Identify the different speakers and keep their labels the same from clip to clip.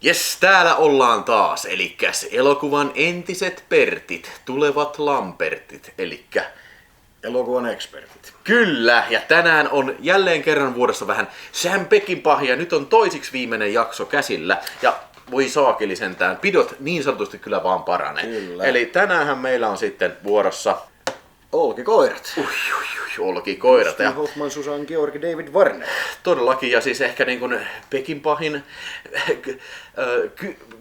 Speaker 1: Jes, täällä ollaan taas, elikkäs elokuvan entiset Pertit, tulevat Lampertit, elikkä
Speaker 2: Elokuvan ekspertit.
Speaker 1: kyllä, ja tänään on jälleen kerran vuodessa vähän Sam Peckinpahia, nyt on toisiksi viimeinen jakso käsillä, ja voi saakeli sentään, pidot niin sanotusti kyllä vaan paranee.
Speaker 2: Kyllä.
Speaker 1: Eli tänäänhän meillä on sitten vuorossa
Speaker 2: Olkikoirat.
Speaker 1: olkikoirat, ja
Speaker 2: Dustin Hoffman, Susan Georgi, David Warner.
Speaker 1: todellakin, ja siis ehkä niin kuin Peckinpahin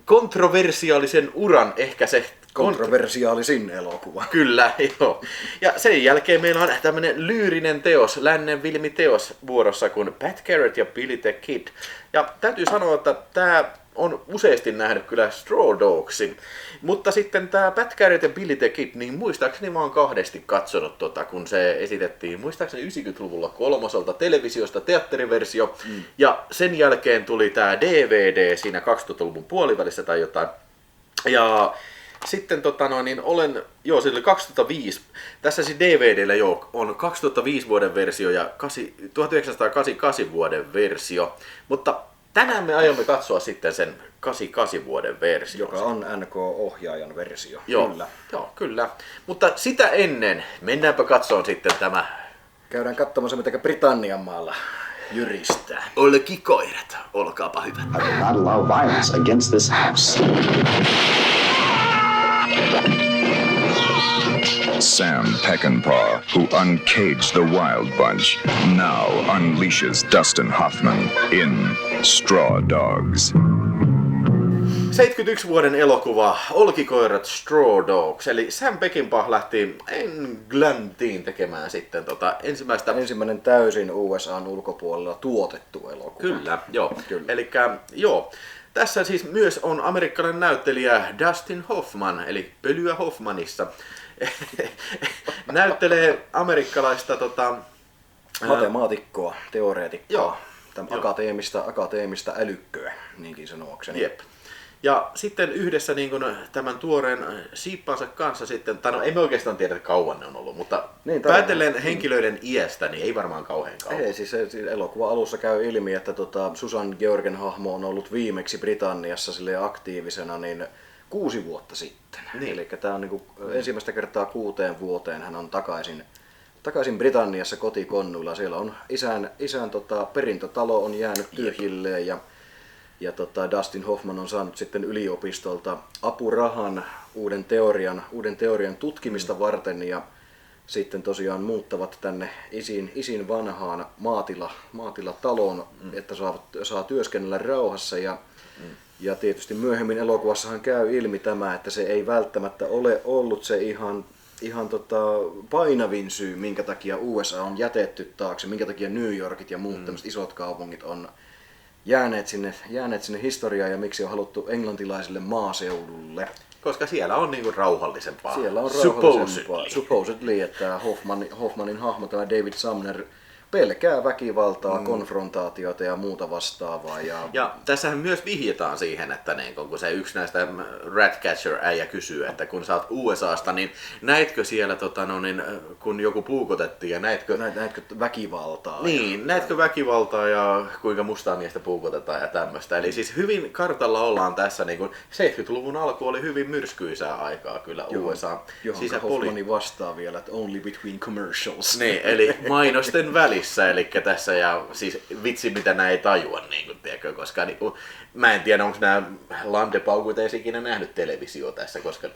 Speaker 1: kontroversiaalisen uran ehkä se
Speaker 2: Kontroversiaalisin elokuva.
Speaker 1: Kyllä, joo. Ja sen jälkeen meillä on tämmönen lyyrinen teos, lännen filmiteos vuorossa kuin Pat Garrett ja Billy the Kid. Ja täytyy sanoa, että tää on useasti nähnyt kyllä Straw Dogsin. Mutta sitten tää Pat Garrett ja Billy the Kid, niin muistaakseni mä oon kahdesti katsonut kun se esitettiin, muistaakseni 90-luvulla kolmoselta televisiosta teatteriversio. Ja sen jälkeen tuli tää DVD siinä 2000-luvun puolivälissä tai jotain. Ja sitten sillä 2005, tässä siis DVDllä on 2005 vuoden versio ja 1988 vuoden versio, mutta tänään me aiomme katsoa sitten sen 88 vuoden versio.
Speaker 2: Joka on NK-ohjaajan versio.
Speaker 1: Joo,
Speaker 2: Kyllä.
Speaker 1: joo, kyllä. Mutta sitä ennen, mennäänpä katsomaan sitten tämä
Speaker 2: Käydään katsomassa, mitä Britannian maalla jyristää.
Speaker 1: Olkikoirat, olkaapa hyvä.
Speaker 3: I will not allow violence against this house.
Speaker 4: Sam Peckinpah, who uncaged the Wild Bunch, now unleashes Dustin Hoffman in Straw Dogs.
Speaker 1: 71 vuoden elokuva Olkikoirat Straw Dogs, eli Sam Peckinpah lähti Englantiin tekemään sitten
Speaker 2: Ensimmäinen täysin USA:n ulkopuolella tuotettu elokuva.
Speaker 1: Kyllä, joo.
Speaker 2: Kyllä.
Speaker 1: Elikkä, joo. Tässä siis myös on amerikkalainen näyttelijä Dustin Hoffman, eli Pölyä Hoffmanissa. Näyttelee amerikkalaista
Speaker 2: Matemaatikkoa, teoreetikkoa.
Speaker 1: Joo.
Speaker 2: Akateemista älykköä, niinkin sanoakseni.
Speaker 1: Jep. Ja sitten yhdessä niin kuin, tämän tuoreen siippansa kanssa sitten, tai no emme oikeastaan tiedä, että kauan ne on ollut, mutta
Speaker 2: Niin,
Speaker 1: päätellen henkilöiden iästä, niin ei varmaan kauhean kauan.
Speaker 2: Ei, siis elokuva alussa käy ilmi, että Susan Georgen hahmo on ollut viimeksi Britanniassa aktiivisena niin 6 vuotta sitten.
Speaker 1: Niin.
Speaker 2: Eli tämä on niin ensimmäistä kertaa 6 vuoteen hän on takaisin Britanniassa kotikonnuilla. Siellä on isän perintötalo on jäänyt tyhjilleen ja Dustin Hoffman on saanut sitten yliopistolta apurahan uuden teorian tutkimista varten ja sitten tosiaan muuttavat tänne isin vanhaan maatilataloon, että saa työskennellä rauhassa ja tietysti myöhemmin elokuvassahan käy ilmi tämä, että se ei välttämättä ole ollut se ihan painavin syy, minkä takia USA on jätetty taakse, minkä takia New Yorkit ja muut tämmöiset isot kaupungit on jääneet sinne historiaan ja miksi on haluttu englantilaiselle maaseudulle.
Speaker 1: Koska siellä on niin kuin rauhallisempaa.
Speaker 2: Siellä on rauhallisempaa. Supposedly, että Hoffmanin hahmo, tämä David Sumner, pelkää väkivaltaa, konfrontaatiota ja muuta vastaavaa.
Speaker 1: Ja tässähän myös vihjataan siihen, että niin, kun se yksi näistä Ratcatcher-äijä kysyy, että kun sä oot USAsta, niin näitkö siellä, kun joku puukotettiin ja näitkö
Speaker 2: väkivaltaa?
Speaker 1: Niin, näetkö väkivaltaa ja kuinka mustaa miestä puukotetaan ja tämmöistä. Eli siis hyvin kartalla ollaan tässä, niin kuin 70-luvun alku oli hyvin myrskyisää aikaa kyllä USA
Speaker 2: Johon Hoffmanin vastaa vielä, että only between commercials.
Speaker 1: Niin, eli mainosten välissä, eli tässä ja siis vitsi mitä nää ei tajua, niin kuin, tiedätkö, koska niin, mä en tiedä onko nämä landepaukut edes ikinä nähnyt televisio tässä, koska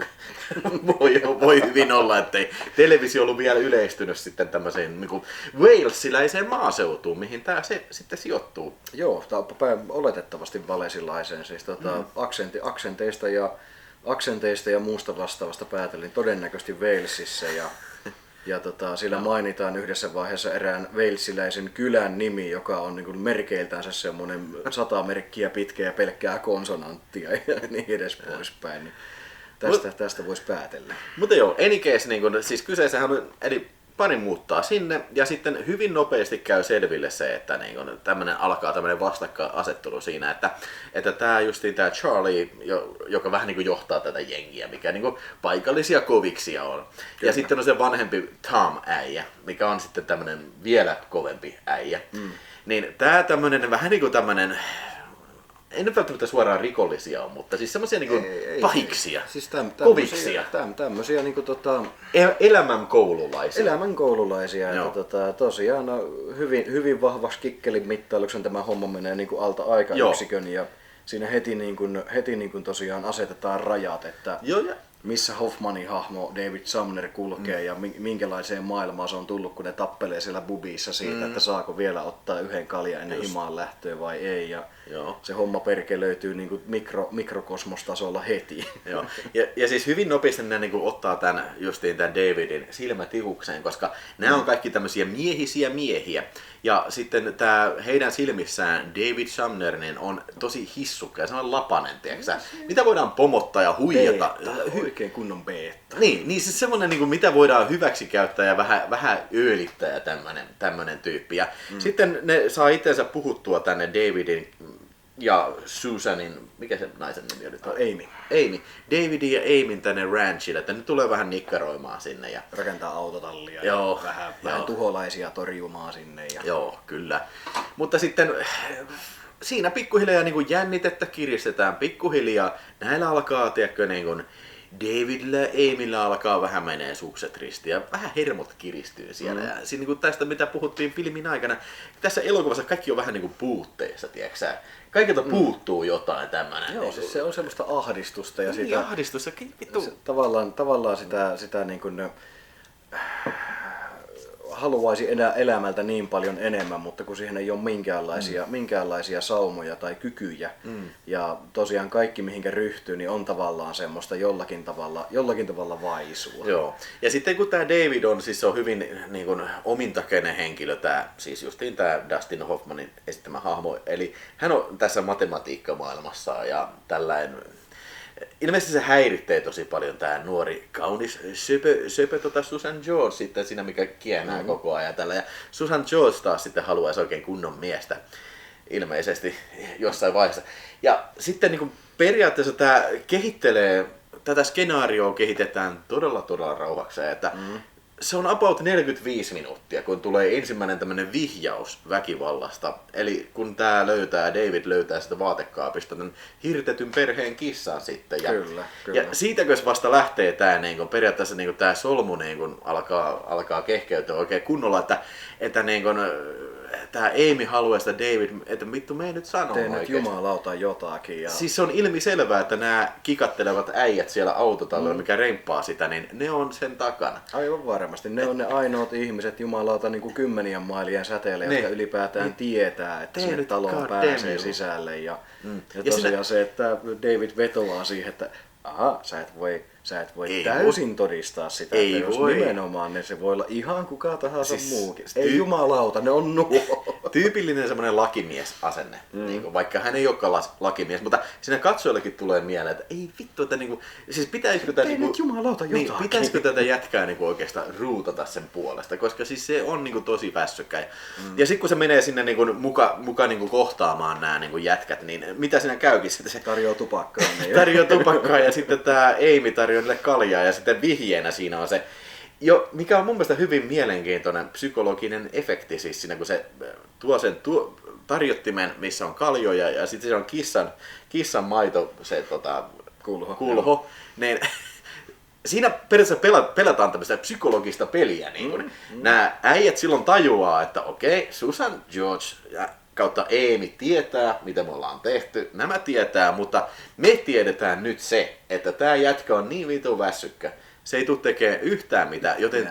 Speaker 1: voi hyvin olla, ettei televisio ollut vielä yleistynyt sitten tämmöiseen niin kuin walesiläiseen maaseutuun, mihin tää se sitten sijoittuu.
Speaker 2: Joo, oletettavasti walesilaiseen, siis aksenteista ja muusta vastaavasta päätellen todennäköisesti Walesissa ja sillä mainitaan yhdessä vaiheessa erään walesiläisen kylän nimi, joka on niin kuin merkeiltänsä semmoinen 100 merkkiä pitkä ja pelkkää konsonanttia ja niin edes poispäin. Niin tästä voisi päätellä.
Speaker 1: Mutta joo, any case, niin kun, siis kyseessähän on, eli pari muuttaa sinne ja sitten hyvin nopeasti käy selville se, että niin kun, alkaa tämmöinen vastakkainasettelu siinä, että tämä justiin tämä Charlie, joka vähän niin kuin johtaa tätä jengiä, mikä niin kuin paikallisia koviksia on. Kyllä. Ja sitten on se vanhempi Tom-äijä, mikä on sitten tämmöinen vielä kovempi äijä. Niin tämä tämmöinen vähän niin kuin tämmöinen ei nyt välttämättä suoraan rikollisia ole, mutta siis semmoisia niinku pahiksia,
Speaker 2: Siis
Speaker 1: koviksia,
Speaker 2: tämmöisiä niinku
Speaker 1: elämän koululaisia.
Speaker 2: elämän koululaisia.
Speaker 1: Joo.
Speaker 2: Että tosiaan hyvin vahvaksi kikkelin mittailuksen tämä homma menee niinku alta aikayksikön ja siinä heti niin kuin tosiaan asetetaan rajat, että
Speaker 1: Joo, ja
Speaker 2: missä Hoffmanin hahmo David Sumner kulkee ja minkälaiseen maailmaan se on tullut, kun ne tappelee siellä bubissa siitä, että saako vielä ottaa yhden kaljan ennen himaan lähtöä vai ei. Ja
Speaker 1: Joo.
Speaker 2: se homma perke löytyy niin kuin mikrokosmostasolla heti.
Speaker 1: Joo. Ja siis hyvin nopeasti ne niin ottaa tämän Davidin silmätihukseen, koska nämä on kaikki tämmöisiä miehisiä miehiä. Ja sitten tämä heidän silmissään David Sumner niin on tosi hissukka ja sellainen lapanen, tiiäksä? Mitä voidaan pomottaa ja huijata.
Speaker 2: Oikein kunnon beta.
Speaker 1: Niin siis semmoinen, niin kuin, mitä voidaan hyväksi käyttää ja vähän öölittää ja tämmöinen tyyppi. Ja sitten ne saa itsensä puhuttua tänne Davidin ja Susanin, mikä se naisen nimi oli? Amy. Davidin ja Amyn tänne ranchille, että ne tulee vähän nikkaroimaan sinne. Ja
Speaker 2: Rakentaa autotallia
Speaker 1: Joo,
Speaker 2: ja vähän tuholaisia torjumaan sinne. Ja
Speaker 1: Joo, kyllä. Mutta sitten siinä pikkuhiljaa niin kuin jännitettä kiristetään pikkuhiljaa. Näillä alkaa, tiedätkö, niin kuin Davidillä ja Amyllä alkaa vähän menee sukset ristiin ja vähän hermot kiristyy siellä. Ja siinä, niin kuin tästä, mitä puhuttiin filmin aikana, tässä elokuvassa kaikki on vähän niin kuin puutteissa, tiedätkö? Kaikilta puuttuu jotain tämmöinen.
Speaker 2: Joo, siis se on semmoista ahdistusta ja
Speaker 1: Niin, ahdistus ja vittu.
Speaker 2: tavallaan sitä niin kuin, haluaisi enää elämältä niin paljon enemmän, mutta kun siihen ei ole minkäänlaisia saumoja tai kykyjä. Ja tosiaan kaikki mihinkä ryhtyy, niin on tavallaan semmoista jollakin tavalla vaisua.
Speaker 1: Joo. Ja sitten kun tämä David on, siis se on hyvin niin kuin omintakeinen henkilö, siis justiin tämä Dustin Hoffmanin esittämä hahmo. Eli hän on tässä matematiikkamaailmassa ja tällainen. Ilmeisesti se häiritsee tosi paljon tämä nuori, kaunis, söpö Susan George sitten siinä, mikä kienää koko ajan tällä. Ja Susan George taas sitten haluaisi oikein kunnon miestä ilmeisesti jossain vaiheessa. Ja sitten niin kuin periaatteessa tämä kehittelee, tätä skenaarioa kehitetään todella rauhakseen, että se on about 45 minuuttia, kun tulee ensimmäinen tämmöinen vihjaus väkivallasta. Eli kun David löytää sitä vaatekaapista tämän hirtetyn perheen kissan sitten. Ja,
Speaker 2: Kyllä.
Speaker 1: ja siitäkö vasta lähtee tämä niin periaatteessa niin tämä solmu niin alkaa kehkeytyä oikein kunnolla, että niin kuin, tämä Amy haluaa sitä David, että vittu me ei nyt sano
Speaker 2: Tee nyt
Speaker 1: oikeasti.
Speaker 2: jumalauta jotakin. Ja
Speaker 1: Siis se on ilmiselvää, että nämä kikattelevat äijät siellä autotallilla, mikä remppaa sitä, niin ne on sen takana.
Speaker 2: aivan varmasti. Ne on ne ainoat ihmiset jumalauta niin kuin kymmenien mailien säteellä, jotka ylipäätään tietää, että sinne taloon
Speaker 1: God
Speaker 2: pääsee
Speaker 1: damn
Speaker 2: sisälle. Ja
Speaker 1: Ja
Speaker 2: tosiaan se, että David vetoaa siihen, että sä et voi
Speaker 1: Ei
Speaker 2: täysin todistaa sitä,
Speaker 1: Ei
Speaker 2: että jos
Speaker 1: voi.
Speaker 2: nimenomaan, niin se voi olla ihan kuka tahansa
Speaker 1: Siis
Speaker 2: muukin. Ei jumalauta, ne on nuo.
Speaker 1: Tyypillinen semmoinen lakimies-asenne, niin vaikka hän ei olekaan lakimies, mutta siinä katsojallekin tulee mieleen, että ei vittu, että niinku, siis pitäisikö tätä,
Speaker 2: Tee nyt jumalauta jotakin.
Speaker 1: pitäisikö tätä jätkää niinku oikeastaan ruutata sen puolesta, koska siis se on niinku tosi vässykä. Ja sitten kun se menee sinne niinku muka niinku kohtaamaan nämä niinku jätkät, niin mitä siinä käykin sitten? Se
Speaker 2: Tarjoaa tupakkaa.
Speaker 1: tarjoaa tupakkaa ja sitten tämä Amy tarjoaa niille kaljaa ja sitten vihjeenä siinä on se, mikä on mun mielestä hyvin mielenkiintoinen psykologinen efekti siis siinä, kun se tuo sen tarjottimen, missä on kaljoja ja sitten se on kissan maito, se kulho, niin siinä periaatteessa pelataan tämmöistä psykologista peliä. Niin nämä äijät silloin tajuaa, että okei, Susan George ja kautta Amy tietää, mitä me ollaan tehty. Nämä tietää, mutta me tiedetään nyt se, että tämä jätkä on niin vitun väsykkä. Se ei tule tekemään yhtään mitään, joten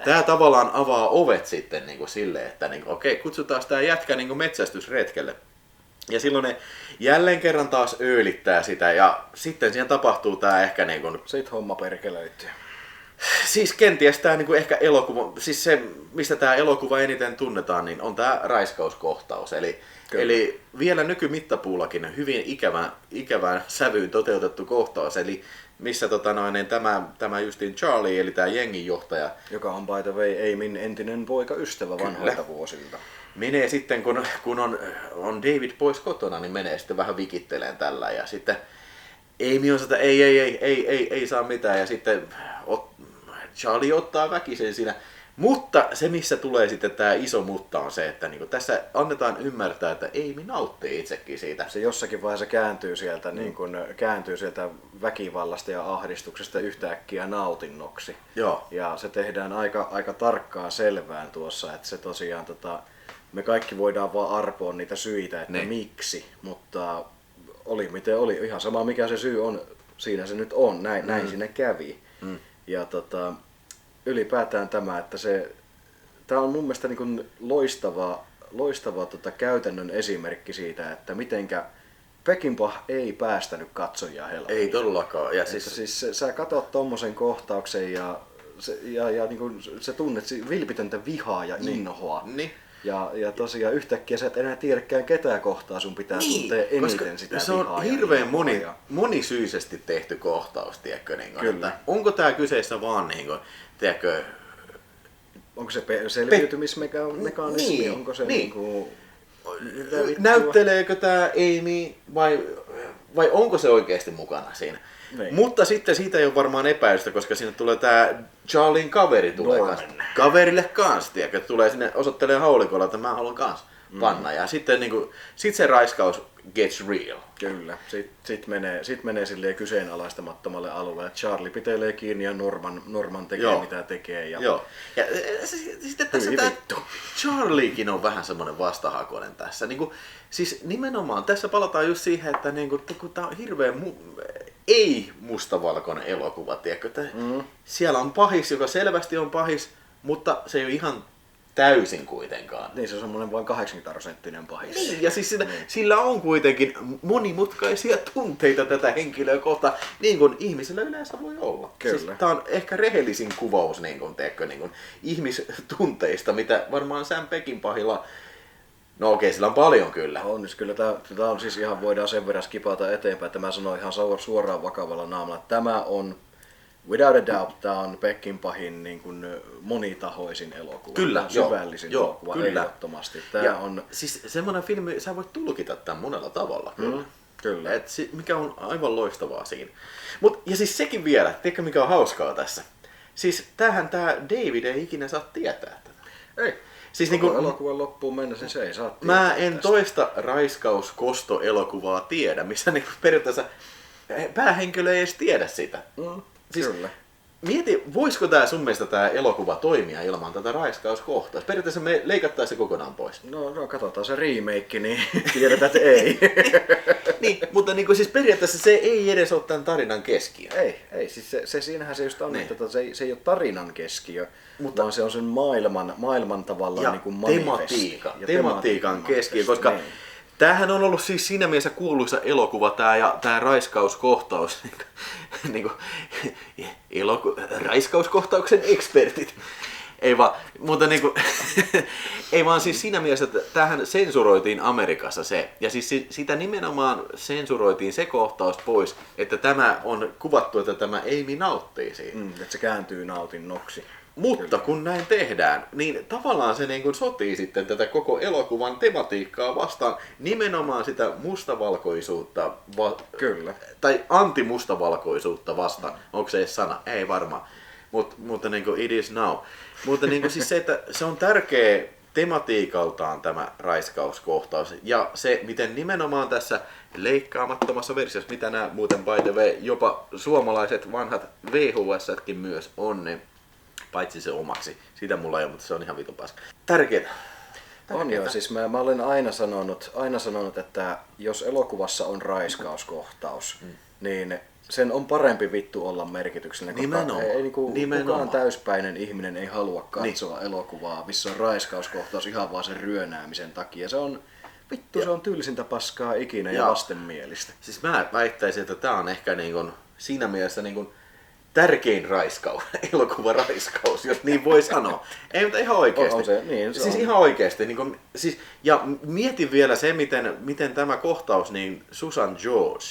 Speaker 1: tämä tavallaan avaa ovet sitten niin kuin silleen, että niin kuin, okei, kutsutaan tämä jätkä niin kuin metsästysretkelle. Ja silloin ne jälleen kerran taas öölittää sitä ja sitten siinä tapahtuu tämä ehkä niin kuin,
Speaker 2: Sitten homma perkelöityy.
Speaker 1: siis kenties tämä niinku ehkä elokuva, siis se mistä tämä elokuva eniten tunnetaan, niin on tämä raiskauskohtaus. Eli vielä nykymittapuullakin hyvin ikävään sävyyn toteutettu kohtaus. Eli missä tämä justiin Charlie, eli tämä jengin johtaja,
Speaker 2: Joka on by the way Amyn entinen poikaystävä vanhoilta vuosilta.
Speaker 1: menee sitten, kun on David pois kotona, niin menee sitten vähän vikitteleen tällä ja sitten Amy on sitä, ei saa mitään ja sitten Charlie ottaa väkisen siinä Mutta se, missä tulee sitten tämä iso mutta on se, että niinku tässä annetaan ymmärtää, että Amy nauttii itsekin siitä.
Speaker 2: Se jossakin vaiheessa kääntyy sieltä väkivallasta ja ahdistuksesta yhtäkkiä nautinnoksi.
Speaker 1: Joo.
Speaker 2: Ja se tehdään aika tarkkaan selvään tuossa, että se tosiaan me kaikki voidaan vaan arpoa niitä syitä, että miksi, mutta oli miten oli, ihan sama mikä se syy on, siinä se nyt on, näin sinne kävi. Ja ylipäätään tämä, että tämä on mun mielestä niin kuin loistava käytännön esimerkki siitä, että mitenkä Peckinpah ei päästänyt katsojia helposti.
Speaker 1: Ei todellakaan. Ja
Speaker 2: siis sä katsot tommosen kohtauksen ja niin kuin sä tunnet vilpitöntä vihaa ja inhoa.
Speaker 1: Niin.
Speaker 2: Ja tosiaan yhtäkkiä sä et enää tiedäkään ketään kohtaa, sun pitää tuntea eniten sitä
Speaker 1: se
Speaker 2: vihaa.
Speaker 1: on hirveän monisyisesti tehty kohtaus, tiedätkö? Niin kuin,
Speaker 2: Kyllä.
Speaker 1: Onko tää kyseessä vaan, niin kuin, tiedätkö,
Speaker 2: onko se selviytymismekanismi?
Speaker 1: Niin,
Speaker 2: Onko se
Speaker 1: niin.
Speaker 2: niinku...
Speaker 1: näytteleekö tää Amy vai onko se oikeasti mukana siinä?
Speaker 2: Niin.
Speaker 1: Mutta sitten siitä ei ole varmaan epäilystä, koska sinne tulee tää Charlien kaveri tulee
Speaker 2: Norman.
Speaker 1: kanssa. Kaverille kanssa, tiedätkö? Tulee sinne osoittelee haulikolla, että mä haluan kanssa panna. Ja sitten niinku, se raiskaus gets real.
Speaker 2: Kyllä. Sit menee silleen kyseenalaistamattomalle alueelle. Charlie pitelee kiinni ja Norman tekee mitä tekee. Ja...
Speaker 1: Joo. Ja sitten tässä tää Charliekin on vähän semmoinen vastahakoinen tässä. Niinku, siis nimenomaan tässä palataan just siihen, että niinku, kun tää on hirveän ei mustavalkoinen elokuva, tiedätkö? Siellä on pahis, joka selvästi on pahis, mutta se ei ole ihan täysin kuitenkaan.
Speaker 2: Niin, se on semmoinen vain 80% pahis.
Speaker 1: Niin, ja siis sillä on kuitenkin monimutkaisia tunteita tätä henkilöä kohtaan, niin kuin ihmisellä yleensä voi olla.
Speaker 2: Kyllä.
Speaker 1: Siis tää on ehkä rehellisin kuvaus niin kuin, teekö, niin kuin ihmistunteista, mitä varmaan Sam Peckinpahilla. No okei, sillä on paljon kyllä.
Speaker 2: On, siis kyllä tää on siis ihan, voidaan sen verran skipata eteenpäin, että mä sanoin ihan suoraan vakavalla naamalla, että tämä on, without a doubt, tää on Peckinpahin niin kuin monitahoisin elokuva.
Speaker 1: Kyllä,
Speaker 2: syvällisin elokuva,
Speaker 1: kyllä.
Speaker 2: Ehdottomasti. Tää on...
Speaker 1: Siis semmoinen filmi, sä voit tulkita tämän monella tavalla.
Speaker 2: Kyllä.
Speaker 1: Mikä on aivan loistavaa siinä. Ja siis sekin vielä, tiedätkö mikä on hauskaa tässä? Siis tää David ei ikinä saa tietää tätä.
Speaker 2: Ei.
Speaker 1: Siis
Speaker 2: niin elokuvan loppuun mennä, se ei saa tietää.
Speaker 1: Mä en toista raiskauskosto-elokuvaa tiedä, missä niin periaatteessa päähenkilö ei edes tiedä sitä.
Speaker 2: Siis, kyllä.
Speaker 1: Mieti, voisiko sun mielestä tää elokuva toimia ilman tätä raiskauskohtaa? Periaatteessa me leikattaisiin se kokonaan pois.
Speaker 2: No katsotaan se remake, niin tiedetään, että ei.
Speaker 1: Niin, mutta niin siis periaatteessa se ei edes ole tämän tarinan keskiö.
Speaker 2: Ei. Siis se siinähän se just on, että se ei ole tarinan keskiö, vaan se on sen maailman tavallaan
Speaker 1: ja
Speaker 2: niin kuin manifesti.
Speaker 1: Tematiikan keskiö, koska tämähän on ollut siis siinä mielessä kuuluisa elokuva tää raiskauskohtaus. Raiskauskohtauksen ekspertit. Ei vaan, mutta niinku, ei vaan siis siinä mielessä, että tämähän sensuroitiin Amerikassa se. Ja siis sitä nimenomaan sensuroitiin se kohtaus pois, että tämä on kuvattu, että tämä Amy nauttii siitä.
Speaker 2: Että se kääntyy nautinnoksi.
Speaker 1: Mutta kun näin tehdään, niin tavallaan se niin kuin sotii sitten tätä koko elokuvan tematiikkaa vastaan, nimenomaan sitä mustavalkoisuutta,
Speaker 2: Kyllä.
Speaker 1: tai antimustavalkoisuutta vastaan. Onko se edes sana? Ei varmaan. Mutta niin kuin it is now. Mutta niin kuin siis se, että se on tärkeä tematiikaltaan tämä raiskauskohtaus. Ja se, miten nimenomaan tässä leikkaamattomassa versiossa, mitä nämä muuten by the way, jopa suomalaiset vanhat VHS-kin myös on, niin paitsi se omaksi. Sitä mulla ei ole, mutta se on ihan vitun paska. Tärkeetä.
Speaker 2: On joo, siis mä olen aina sanonut, että jos elokuvassa on raiskauskohtaus, niin sen on parempi vittu olla merkityksellinen.
Speaker 1: Nimenomaan.
Speaker 2: Kukaan täyspäinen ihminen ei halua katsoa elokuvaa, missä on raiskauskohtaus ihan vaan sen ryönäämisen takia. Se on se on tylsintä paskaa ikinä ja vastenmielistä.
Speaker 1: Siis mä väittäisin, että tää on ehkä niin kun, siinä mielessä niin kun, tärkein elokuvaraiskaus, jos niin voi sanoa. Ei, mutta ihan oikeasti. Siis ihan oikeasti. Niin kun, ja mietin vielä se, miten tämä kohtaus, niin Susan George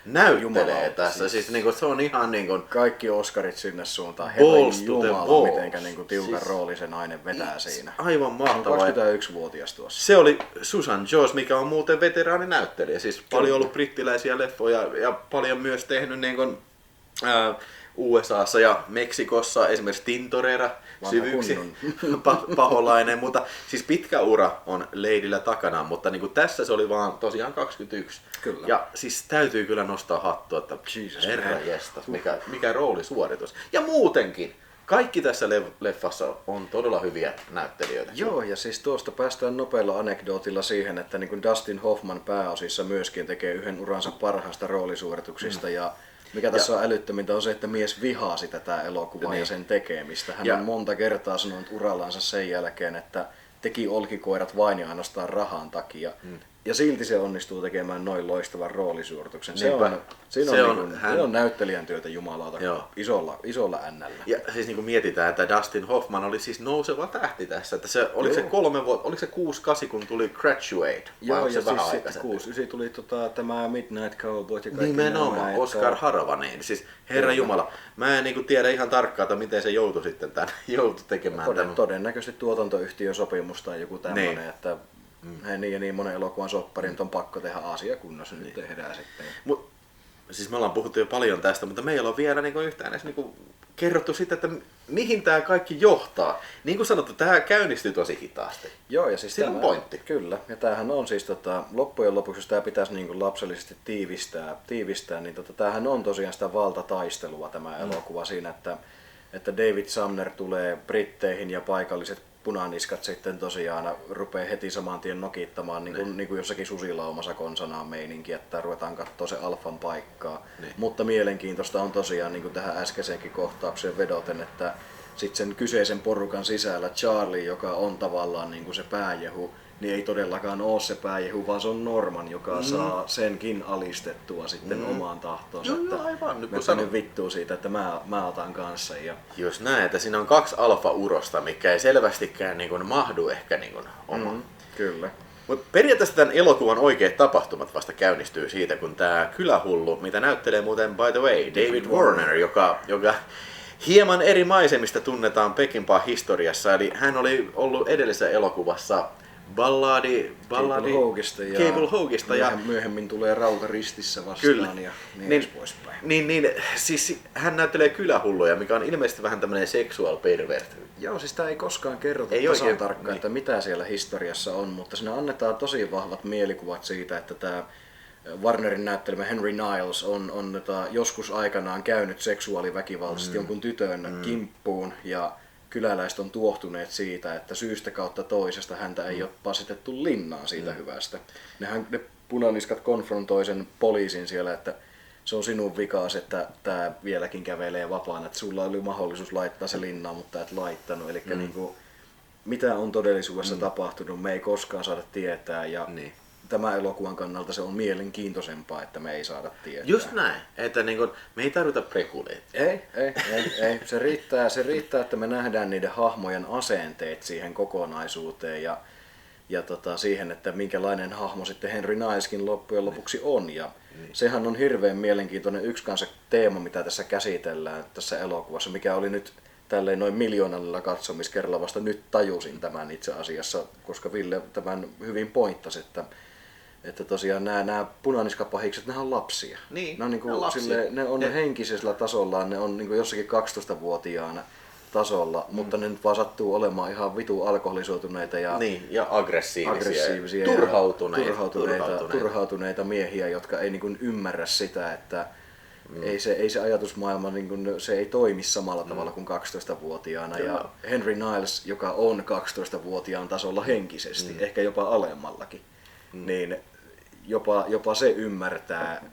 Speaker 1: näyttelee tässä. Siis niin kun, se on ihan niin kun,
Speaker 2: kaikki Oscarit sinne suuntaan.
Speaker 1: Balls to the wall.
Speaker 2: Mitenkä niin tiukan rooli se nainen vetää siinä.
Speaker 1: Aivan mahtavaa.
Speaker 2: 21-vuotias tuossa.
Speaker 1: Se oli Susan George, mikä on muuten veteraaninäyttelijä. Siis paljon ollut brittiläisiä leffoja ja paljon myös tehnyt niin kun, USAssa ja Meksikossa, esimerkiksi Tintorera, syvyyksi paholainen, mutta siis pitkä ura on Ladyllä takana, mutta niin kuin tässä se oli vaan tosiaan 21.
Speaker 2: Kyllä.
Speaker 1: Ja siis täytyy kyllä nostaa hattua, että herra jestas, mikä roolisuoritus. Ja muutenkin, kaikki tässä leffassa on todella hyviä näyttelijöitä.
Speaker 2: Joo, ja siis tuosta päästään nopealla anekdootilla siihen, että niin kuin Dustin Hoffman pääosissa myöskin tekee yhden uransa parhaista roolisuorituksista. Ja mikä tässä on älyttömintä on se, että mies vihaa sitä tää elokuvaa ja sen tekemistä. Hän on monta kertaa sanonut urallansa sen jälkeen, että teki Olkikoirat vain ja ainoastaan rahan takia. Ja silti se onnistuu tekemään noin loistavan roolisuorituksen. Se on näyttelijän työtä jumalauta isolla N:llä.
Speaker 1: Ja siis niin kuin mietitään, että Dustin Hoffman oli siis nouseva tähti tässä. Että se, oliko se 6-8 kun tuli Graduate?
Speaker 2: Joo, ja se siis 6-9 tuli tämä Midnight Cowboy ja kaikki
Speaker 1: nimenomaan, Oscar Haravanen. Siis herra jumala, mä en niin tiedä ihan tarkkaan, että miten se joutui sitten joutui tekemään tämän.
Speaker 2: Todennäköisesti tuotantoyhtiön sopimus tai joku tämmöinen, että niin ja niin monen elokuvan sopparin on pakko tehdä asia kunnossa, nyt tehdään sitten.
Speaker 1: Siis me ollaan puhuttu jo paljon tästä, mutta me ei ole vielä yhtään edes kerrottu sitä, että mihin tämä kaikki johtaa. Niin kuin sanottu, tämä käynnistyy tosi hitaasti.
Speaker 2: Joo, ja siis
Speaker 1: siinä on pointti.
Speaker 2: Kyllä, ja tämähän on siis loppujen lopuksi, jos tämä pitäisi lapsellisesti tiivistää niin tämähän on tosiaan sitä valtataistelua tämä elokuva siinä, että David Sumner tulee Britteihin ja paikalliset punaniskat sitten tosiaan rupeaa heti saman tien nokittamaan niin kuin jossakin susilaumassa konsanaan meininki, että ruvetaan katsoa se alfan paikkaa. Mutta mielenkiintoista on tosiaan niin kuin tähän äskeisenkin kohtaukseen vedoten, että sitten sen kyseisen porukan sisällä Charlie, joka on tavallaan niin kuin se pääjehu, niin ei todellakaan ole se pääjehu, vaan se on Norman, joka saa senkin alistettua sitten omaan tahtoonsa.
Speaker 1: Joo, aivan.
Speaker 2: Nyt vittuu siitä, että mä otan kanssa. Ja
Speaker 1: jos näin, että siinä on 2 alfa-urosta, mikä ei selvästikään mahdu ehkä oma.
Speaker 2: Kyllä.
Speaker 1: Mutta periaatteessa tämän elokuvan oikeat tapahtumat vasta käynnistyy siitä, kun tämä kylähullu, mitä näyttelee muuten by the way, David Warner, joka hieman eri maisemista tunnetaan Peckinpah historiassa, eli hän oli ollut edellisessä elokuvassa Cable Hogista ja
Speaker 2: myöhemmin tulee Rauta ristissä vastaan ja niin poispäin.
Speaker 1: Siis hän näyttelee kylähulluja, mikä on ilmeisesti vähän tämmöinen sexual pervert.
Speaker 2: Joo, siis sitä ei koskaan kerrota tasan tarkkaan, että mitä siellä historiassa on, mutta siinä annetaan tosi vahvat mielikuvat siitä, että tämä Warnerin näyttelemä Henry Niles on joskus aikanaan käynyt seksuaaliväkivaltaisesti jonkun tytön kimppuun ja kyläläiset on tuohtuneet siitä, että syystä kautta toisesta häntä ei ole pasitettu linnaan siitä hyvästä. Ne punaniskat konfrontoi sen poliisin siellä, että se on sinun vikaas, että tämä vieläkin kävelee vapaana, että sulla oli mahdollisuus laittaa se linnaan, mutta et laittanut. Eli mitä on todellisuudessa tapahtunut, me ei koskaan saada tietää. Ja tämän elokuvan kannalta se on mielenkiintoisempaa, että me ei saada tietää.
Speaker 1: Just näin, että me ei tarvita prekuleita.
Speaker 2: Ei. Se riittää, että me nähdään niiden hahmojen asenteet siihen kokonaisuuteen ja siihen, että minkälainen hahmo sitten Henry Nileskin loppujen lopuksi on. Ja sehän on hirveän mielenkiintoinen yksi kanssa teema, mitä tässä käsitellään tässä elokuvassa, mikä oli nyt tälleen noin miljoonalla katsomiskerralla vasta nyt tajusin tämän itse asiassa, koska Ville tämän hyvin pointtasi, että tosiaan nämä punaniskapahikset, ne on lapsia.
Speaker 1: Niin,
Speaker 2: ne on, ne on henkisellä tasollaan, ne on jossakin 12-vuotiaana tasolla, mutta ne nyt vaan sattuu olemaan ihan vitu alkoholisoituneita ja
Speaker 1: aggressiivisia
Speaker 2: turhautuneita miehiä, jotka ei ymmärrä sitä, että ei se ajatusmaailma se ei toimi samalla tavalla kuin 12-vuotiaana. Ja Henry Niles, joka on 12-vuotiaan tasolla henkisesti, ehkä jopa alemmallakin, niin jopa se ymmärtää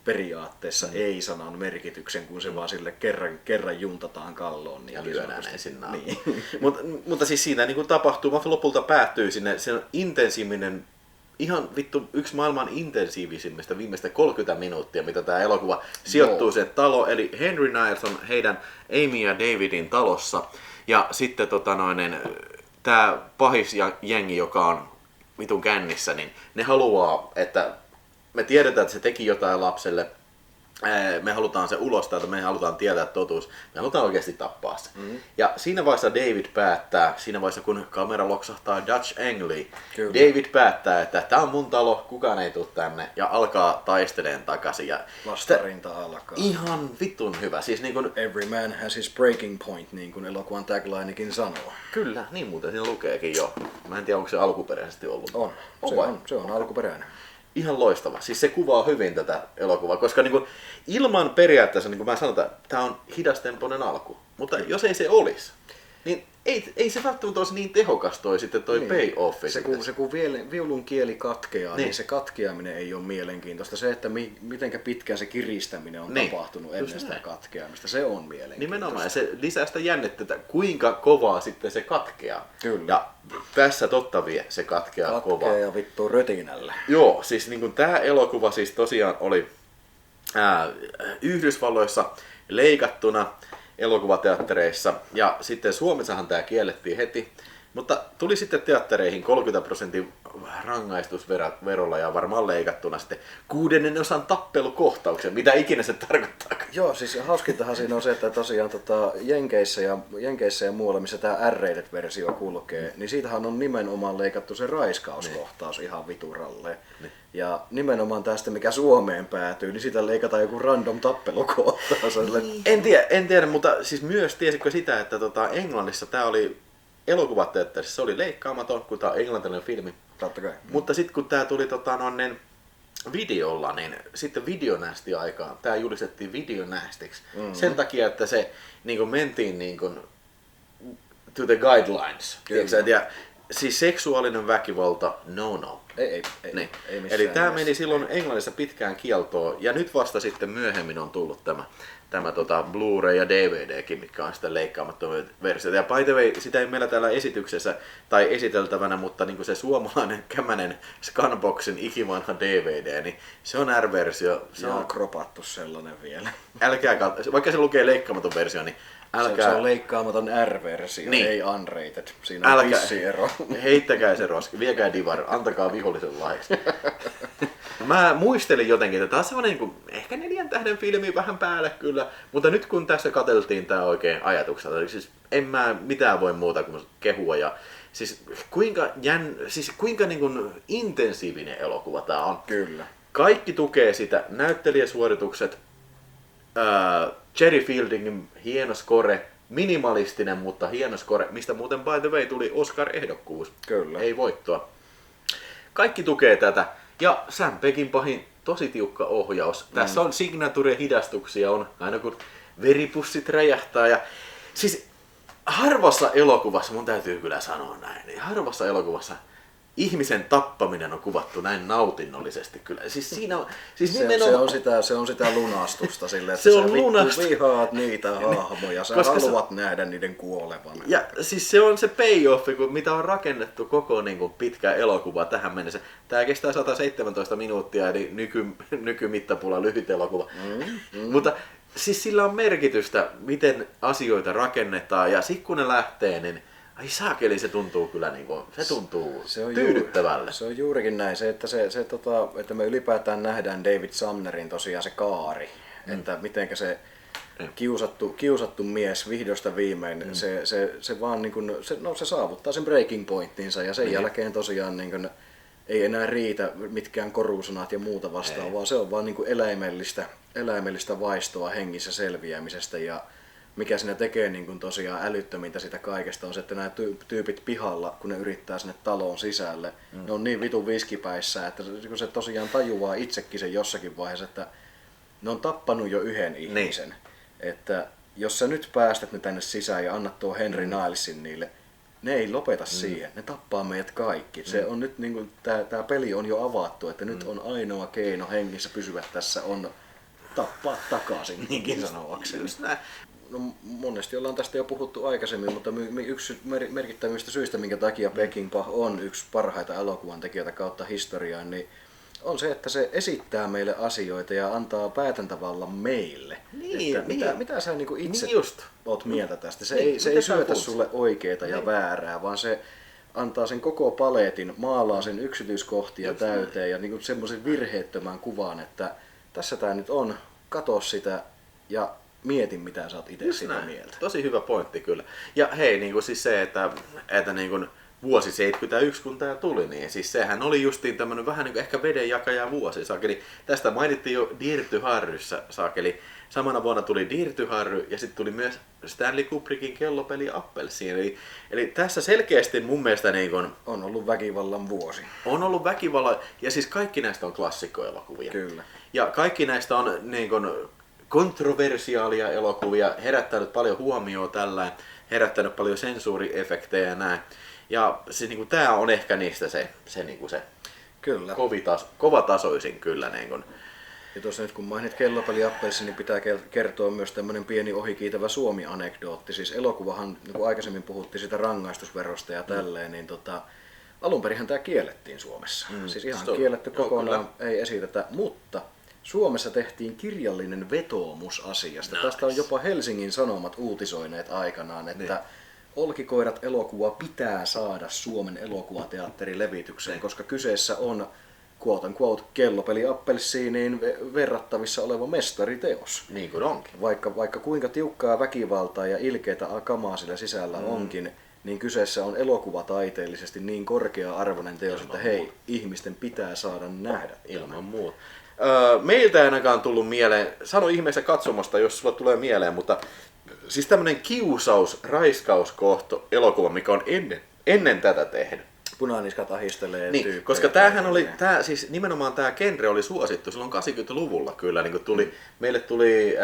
Speaker 2: periaatteessa ei-sanan merkityksen, kun se vaan sille kerran juntataan kalloon. Niin
Speaker 1: ja lyödään ensin niin. Mutta siis siinä tapahtumat lopulta päättyy sinne, se on intensiivinen, ihan yksi maailman intensiivisimmistä viimeistä 30 minuuttia, mitä tämä elokuva sijoittuu se talo, eli Henry Niles on heidän Amy ja Davidin talossa, ja sitten tämä pahis ja jengi, joka on vitun kännissä, niin ne haluaa, että me tiedetään, että se teki jotain lapselle, me halutaan se ulos täältä, me halutaan tietää totuus, me halutaan oikeasti tappaa se. Ja siinä vaiheessa David päättää, siinä vaiheessa kun kamera loksahtaa Dutch Angley,
Speaker 2: Kyllä.
Speaker 1: David päättää, että tää on mun talo, kukaan ei tule tänne, ja alkaa taisteleen takaisin. Ja
Speaker 2: Vastarinta alkaa.
Speaker 1: ihan vitun hyvä. Siis niin kun,
Speaker 2: Every man has his breaking point, niin kuin elokuvan taglinekin sanoo.
Speaker 1: kyllä, niin muuten siinä lukeekin jo. Mä en tiedä, onko se alkuperäisesti ollut.
Speaker 2: On.
Speaker 1: vai?
Speaker 2: Se on alkuperäinen.
Speaker 1: Ihan loistava. Siis se kuvaa hyvin tätä elokuvaa, koska niin kuin, ilman periaatteessa, niin kuin mä sanon, että tämä on hidastempoinen alku. Mutta jos ei se olisi, niin ei se välttämättä olisi niin tehokas toi sitten toi pay-offi.
Speaker 2: Se kun viulun kieli katkeaa, niin se katkeaminen ei ole mielenkiintoista. Se, että mitenkä pitkään se kiristäminen on tapahtunut ennen sitä katkeamista, se on mielenkiintoista.
Speaker 1: Nimenomaan, ja se lisää sitä jännettä, kuinka kovaa sitten se katkeaa.
Speaker 2: Kyllä.
Speaker 1: Ja tässä totta vie, se katkeaa kovaa.
Speaker 2: Ja vittu rötinällä.
Speaker 1: Joo, siis niin tämä elokuva siis tosiaan oli Yhdysvalloissa leikattuna elokuvateattereissa, ja sitten Suomessahan tämä kiellettiin heti, mutta tuli sitten teattereihin 30% rangaistusverolla ja varmaan leikattuna sitten 1/6 tappelukohtauksen, mitä ikinä se tarkoittaa.
Speaker 2: Joo, siis hauskintahan siinä on se, että tosiaan Jenkeissä ja muualla, missä tämä R-rated-versio kulkee, niin siitähän on nimenomaan leikattu se raiskauskohtaus ihan vituralle. Ja nimenomaan tästä, mikä Suomeen päätyy, niin siitä leikataan joku random tappelukohtaus.
Speaker 1: En tiedä, mutta siis myös tiesitkö sitä, että Englannissa tämä oli elokuvateatterissa, se oli leikkaamaton, kun tämä on englantilainen filmi.
Speaker 2: Totta kai.
Speaker 1: Mutta sitten kun tämä tuli videolla, niin sitten videonästi aikaan. Tämä julistettiin videonästiksi. Sen takia, että se niin kuin mentiin niin kuin, to the guidelines. Ja siis seksuaalinen väkivalta, no.
Speaker 2: Ei
Speaker 1: Niin.
Speaker 2: missään
Speaker 1: Eli tämä
Speaker 2: nimessä.
Speaker 1: meni silloin Englannissa pitkään kieltoon, ja nyt vasta sitten myöhemmin on tullut tämä Blu-ray ja DVDkin, mitkä on sitten leikkaamattomia versioita. Ja by the way, sitä ei meillä täällä esityksessä tai esiteltävänä, mutta niin kuin se suomalainen kämänen Scanboxin ikivanha DVD, niin se on R-versio.
Speaker 2: Se on kropattu sellainen vielä.
Speaker 1: Älkää vaikka se lukee leikkaamaton versio, niin älkää...
Speaker 2: Se on leikkaamaton R-versio,
Speaker 1: Niin.
Speaker 2: ei unrated. Siinä on pissiero.
Speaker 1: Heittäkää se roski, viekää divar, antakaa vihollisen lahjaksi. Mä muistelin jotenkin, että tämä on sellainen niin kuin, ehkä 4 tähden filmi vähän päälle kyllä, mutta nyt kun tässä katseltiin tämä oikein ajatuksella, siis en mä mitään voi muuta kuin kehua. Ja siis kuinka niin kuin intensiivinen elokuva tämä on.
Speaker 2: Kyllä.
Speaker 1: Kaikki tukee sitä, näyttelijäsuoritukset, Jerry Fieldingin hieno score, minimalistinen, mutta hieno score, mistä muuten by the way tuli Oscar-ehdokkuus.
Speaker 2: Kyllä.
Speaker 1: Ei voittoa. Kaikki tukee tätä. Ja Sam Peckinpahin tosi tiukka ohjaus. Tässä on signature-hidastuksia, on aina kun veripussit räjähtää. Ja siis harvassa elokuvassa, mun täytyy kyllä sanoa näin, niin harvassa elokuvassa ihmisen tappaminen on kuvattu näin nautinnollisesti kyllä. Siis siinä on, siis
Speaker 2: se on sitä lunastusta sille, että
Speaker 1: Se on
Speaker 2: sä vittu
Speaker 1: lunasta.
Speaker 2: vihaat niitä hahmoja, sä
Speaker 1: Koska
Speaker 2: haluat nähdä niiden kuolevan.
Speaker 1: Ja siis se on se payoff, mitä on rakennettu koko niin kuin, pitkä elokuva tähän mennessä. Tää kestää 117 minuuttia, eli nykymittapulla lyhyt elokuva. Mutta siis sillä on merkitystä, miten asioita rakennetaan, ja sit kun ne lähtee, niin ai saakeli, se tuntuu kyllä se tuntuu tyydyttävälle.
Speaker 2: Se on juurikin näin, että me ylipäätään nähdään David Sumnerin tosiaan se kaari, että mitenkä se kiusattu mies vihdosta viimein, se vaan niin kuin, se saavuttaa sen breaking pointtinsa ja sen jälkeen tosiaan niin kuin, ei enää riitä mitkään korusanat ja muuta vastaavaa, vaan se on vaan niin kuin eläimellistä vaistoa hengissä selviämisestä, ja mikä siinä tekee niin kuin tosiaan älyttömintä sitä kaikesta on se, että nämä tyypit pihalla, kun ne yrittää sinne taloon sisälle, ne on niin vitun viskipäissä, että kun se tosiaan tajuaa itsekin sen jossakin vaiheessa, että ne on tappanut jo yhden ihmisen. Että jos sä nyt päästät ne tänne sisään ja annat tuo Henry Nilesin niille, ne ei lopeta siihen, ne tappaa meidät kaikki. Se on nyt niin kuin, tää peli on jo avattu, että nyt on ainoa keino hengissä pysyä tässä on tappaa takaisin, niinkin sanoakseni. No, monesti ollaan tästä jo puhuttu aikaisemmin, mutta yksi merkittävistä syistä, minkä takia Peckinpah on yksi parhaita elokuvan tekijöitä kautta historiaan, niin on se, että se esittää meille asioita ja antaa päätäntävallan meille.
Speaker 1: Niin,
Speaker 2: että mitä sä niinku itse
Speaker 1: just
Speaker 2: oot mieltä tästä? Se
Speaker 1: Niin,
Speaker 2: ei syötä sulle oikeeta ja väärää, vaan se antaa sen koko paletin, maalaa sen yksityiskohtia täyteen ja niinku semmoisen virheettömän kuvan, että tässä tää nyt on. katso sitä ja mieti mitä sä oot itse
Speaker 1: Just
Speaker 2: siitä
Speaker 1: näin.
Speaker 2: mieltä.
Speaker 1: Tosi hyvä pointti kyllä. Ja hei, niin kuin siis se, että niin kuin vuosi 71 kun tää tuli, niin siis sehän oli justiin tämmönen vähän niin kuin ehkä vedenjakaja vuosi, saakeli. Tästä mainittiin jo Dirty Harryssä, saakeli. Samana vuonna tuli Dirty Harry ja sitten tuli myös Stanley Kubrickin kellopeli Appelsiini. Eli tässä selkeästi mun mielestä niin kuin
Speaker 2: On ollut väkivallan vuosi.
Speaker 1: on ollut väkivallan, ja siis kaikki näistä on klassikkoelokuvia.
Speaker 2: Kyllä.
Speaker 1: Ja kaikki näistä on niin kuin kontroversiaalia elokuvia, herättänyt paljon huomioon tällä, herättänyt paljon sensuuriefektejä ja näin. Ja siis niin kuin, tää on ehkä niistä se, niin kuin se
Speaker 2: Kyllä.
Speaker 1: kovatasoisin kyllä. Niin kuin.
Speaker 2: Ja tuossa nyt kun mainit kellopeli Appelsi, niin pitää kertoa myös tämmöinen pieni ohikiitävä Suomi-anekdootti. Siis elokuvahan, niin kuin aikaisemmin puhuttiin sitä rangaistusverosta ja tälleen, niin alunperinhän tämä kiellettiin Suomessa. Siis ihan kielletty kokonaan, ei esitetä, mutta Suomessa tehtiin kirjallinen vetoomus asiasta.
Speaker 1: Nice.
Speaker 2: Tästä on jopa Helsingin Sanomat uutisoineet aikanaan, että Olkikoirat elokuva pitää saada Suomen elokuvateatterilevitykseen, koska kyseessä on quote unquote kellopeli Appelsiiniin verrattavissa oleva mestariteos.
Speaker 1: Niin kuin onkin.
Speaker 2: Vaikka kuinka tiukkaa väkivaltaa ja ilkeitä kamaa sillä sisällä onkin, niin kyseessä on elokuvataiteellisesti niin korkea-arvoinen teos, että hei, ihmisten pitää saada nähdä.
Speaker 1: Ilman muuta. Meiltä ei ainakaan tullut mieleen, sano ihmeessä katsomosta, jos sulla tulee mieleen, mutta siis tämmönen kiusaus, raiskauskohto elokuva, mikä on ennen tätä tehnyt.
Speaker 2: Punaniskat ahistelee
Speaker 1: Niin,
Speaker 2: tyyppejä.
Speaker 1: koska tämähän oli, siis nimenomaan tämä genre oli suosittu silloin 80-luvulla kyllä, niin tuli, meille tuli,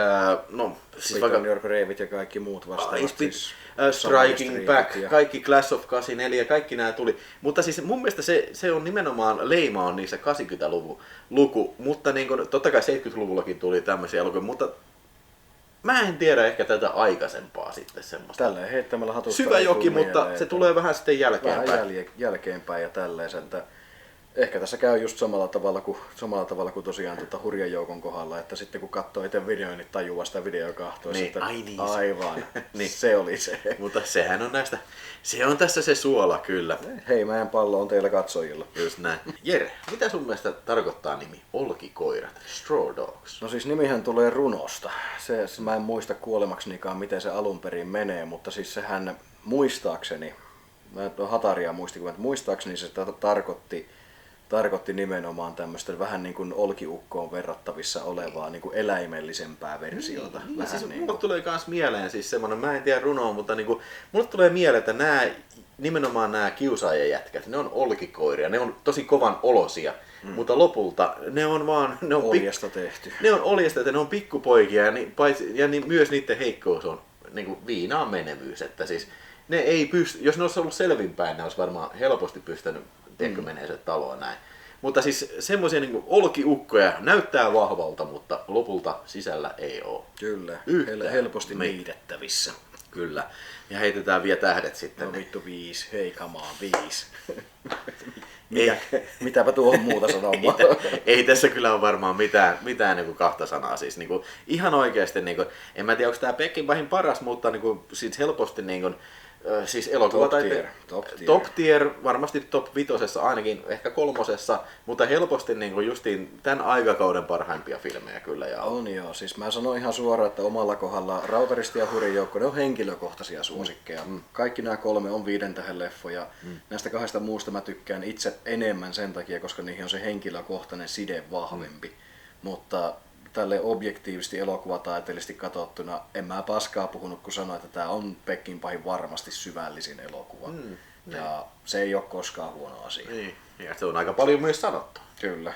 Speaker 1: siis vaikka
Speaker 2: New York Raveit ja kaikki muut vastaavat. Siis
Speaker 1: Striking Back,
Speaker 2: ja
Speaker 1: kaikki Class of 84, kaikki nämä tuli. Mutta siis mun mielestä se on nimenomaan leima on niissä 80-luvun luku, mutta niin kuin, totta kai 70-luvullakin tuli tämmöisiä elokuvia, mutta mä en tiedä ehkä tätä aikaisempaa sitten semmoista.
Speaker 2: Tälleen heittämällä hatusta.
Speaker 1: Syvä
Speaker 2: ei
Speaker 1: joki,
Speaker 2: tuu
Speaker 1: mutta
Speaker 2: mieleen,
Speaker 1: se
Speaker 2: että
Speaker 1: tulee vähän sitten jälkeenpäin.
Speaker 2: vähän jälkeenpäin ja tälleen, että ehkä tässä käy just samalla tavalla kuin tosiaan Hurjan joukon kohdalla, että sitten kun katsoo itse videon, niin tajuaa sitä videoa kahtoa.
Speaker 1: Niin,
Speaker 2: että
Speaker 1: ai niin,
Speaker 2: aivan,
Speaker 1: niin.
Speaker 2: se oli se.
Speaker 1: Mutta sehän on näistä, se on tässä se suola kyllä.
Speaker 2: Hei, meidän pallo on teillä katsojilla.
Speaker 1: Just näin. Jere, mitä sun mielestä tarkoittaa nimi Olkikoirat, Straw Dogs?
Speaker 2: No siis nimihän tulee runosta. Mä en muista kuolemaksenikaan, miten se alun perin menee, mutta siis sehän muistaakseni, mä en ole hataria muistikuva, että muistaakseni se tarkoitti nimenomaan tämmöistä vähän niin kuin olkiukkoon verrattavissa olevaa niin kuin eläimellisempää versiota.
Speaker 1: Niin,
Speaker 2: vähän
Speaker 1: siis
Speaker 2: niin
Speaker 1: mulle tulee kans mieleen siis semmonen, mä en tiedä runoa, mutta niinku, mulle tulee mieleen, että nimenomaan nämä kiusaajajätkät, ne on olkikoiria, ne on tosi kovan olosia, mutta lopulta ne on vaan, ne on
Speaker 2: oljesta tehty.
Speaker 1: Ne on oljesta, että ne on pikkupoikia ja myös niiden heikkous on niinku viinaan menevyys, että siis ne ei pysty, jos ne olisi ollut selvinpäin, ne olisi varmaan helposti pystynyt menee se taloon näin. Mutta siis semmoisia niin olkiukkoja näyttää vahvalta, mutta lopulta sisällä ei ole.
Speaker 2: Kyllä,
Speaker 1: Helposti
Speaker 2: niitettävissä.
Speaker 1: Kyllä. Ja heitetään vielä tähdet sitten.
Speaker 2: No vittu 5, hei kamaa 5. Mitäpä tuohon muuta sanomaan?
Speaker 1: Ei tässä kyllä ole varmaan mitään niin kuin kahta sanaa. Siis, niin kuin, ihan oikeasti, niin kuin, en mä tiedä onko tämä Peckinpahin paras, mutta niin kuin, siis helposti niin kuin, siis top tier, varmasti top 5 ainakin, ehkä 3, mutta helposti niin kuin justiin tämän aikakauden parhaimpia filmejä kyllä. Ja
Speaker 2: on joo, siis mä sanon ihan suoraan, että omalla kohdalla Rautaristi ja Hurjan joukko, ne on henkilökohtaisia suosikkeja. Kaikki nämä 3 on 5 tähden leffoja. Näistä 2 muusta mä tykkään itse enemmän sen takia, koska niihin on se henkilökohtainen side vahvempi. Mutta tälle objektiivisesti elokuvataiteellisesti katsottuna en mä paskaa puhunut, kun sanoin, että tää on Peckinpahin varmasti syvällisin elokuva. Ja se ei ole koskaan huono asia.
Speaker 1: Niin. Ja se on aika paljon myös sanottu.
Speaker 2: Kyllä,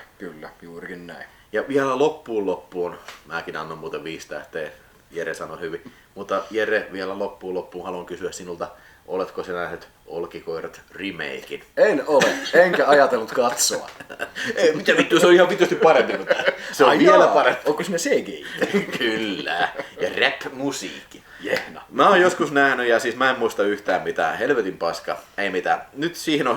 Speaker 2: juurikin näin.
Speaker 1: Ja vielä loppuun, mäkin annan muuten 5 tähteä, Jere sanoi hyvin, mutta Jere vielä loppuun haluan kysyä sinulta, oletko sinä nähnyt Olkikoirat remakein?
Speaker 2: En ole, enkä ajatellut katsoa.
Speaker 1: Ei, mitä vittu, se on ihan vitusti parempi kuin tää. Se on vielä parempi.
Speaker 2: Onko siinä CGI?
Speaker 1: Kyllä. Ja rap-musiikki.
Speaker 2: Jehna.
Speaker 1: Mä oon joskus nähnyt ja siis mä en muista yhtään mitään. Helvetin paska. Ei mitään. Nyt siihen on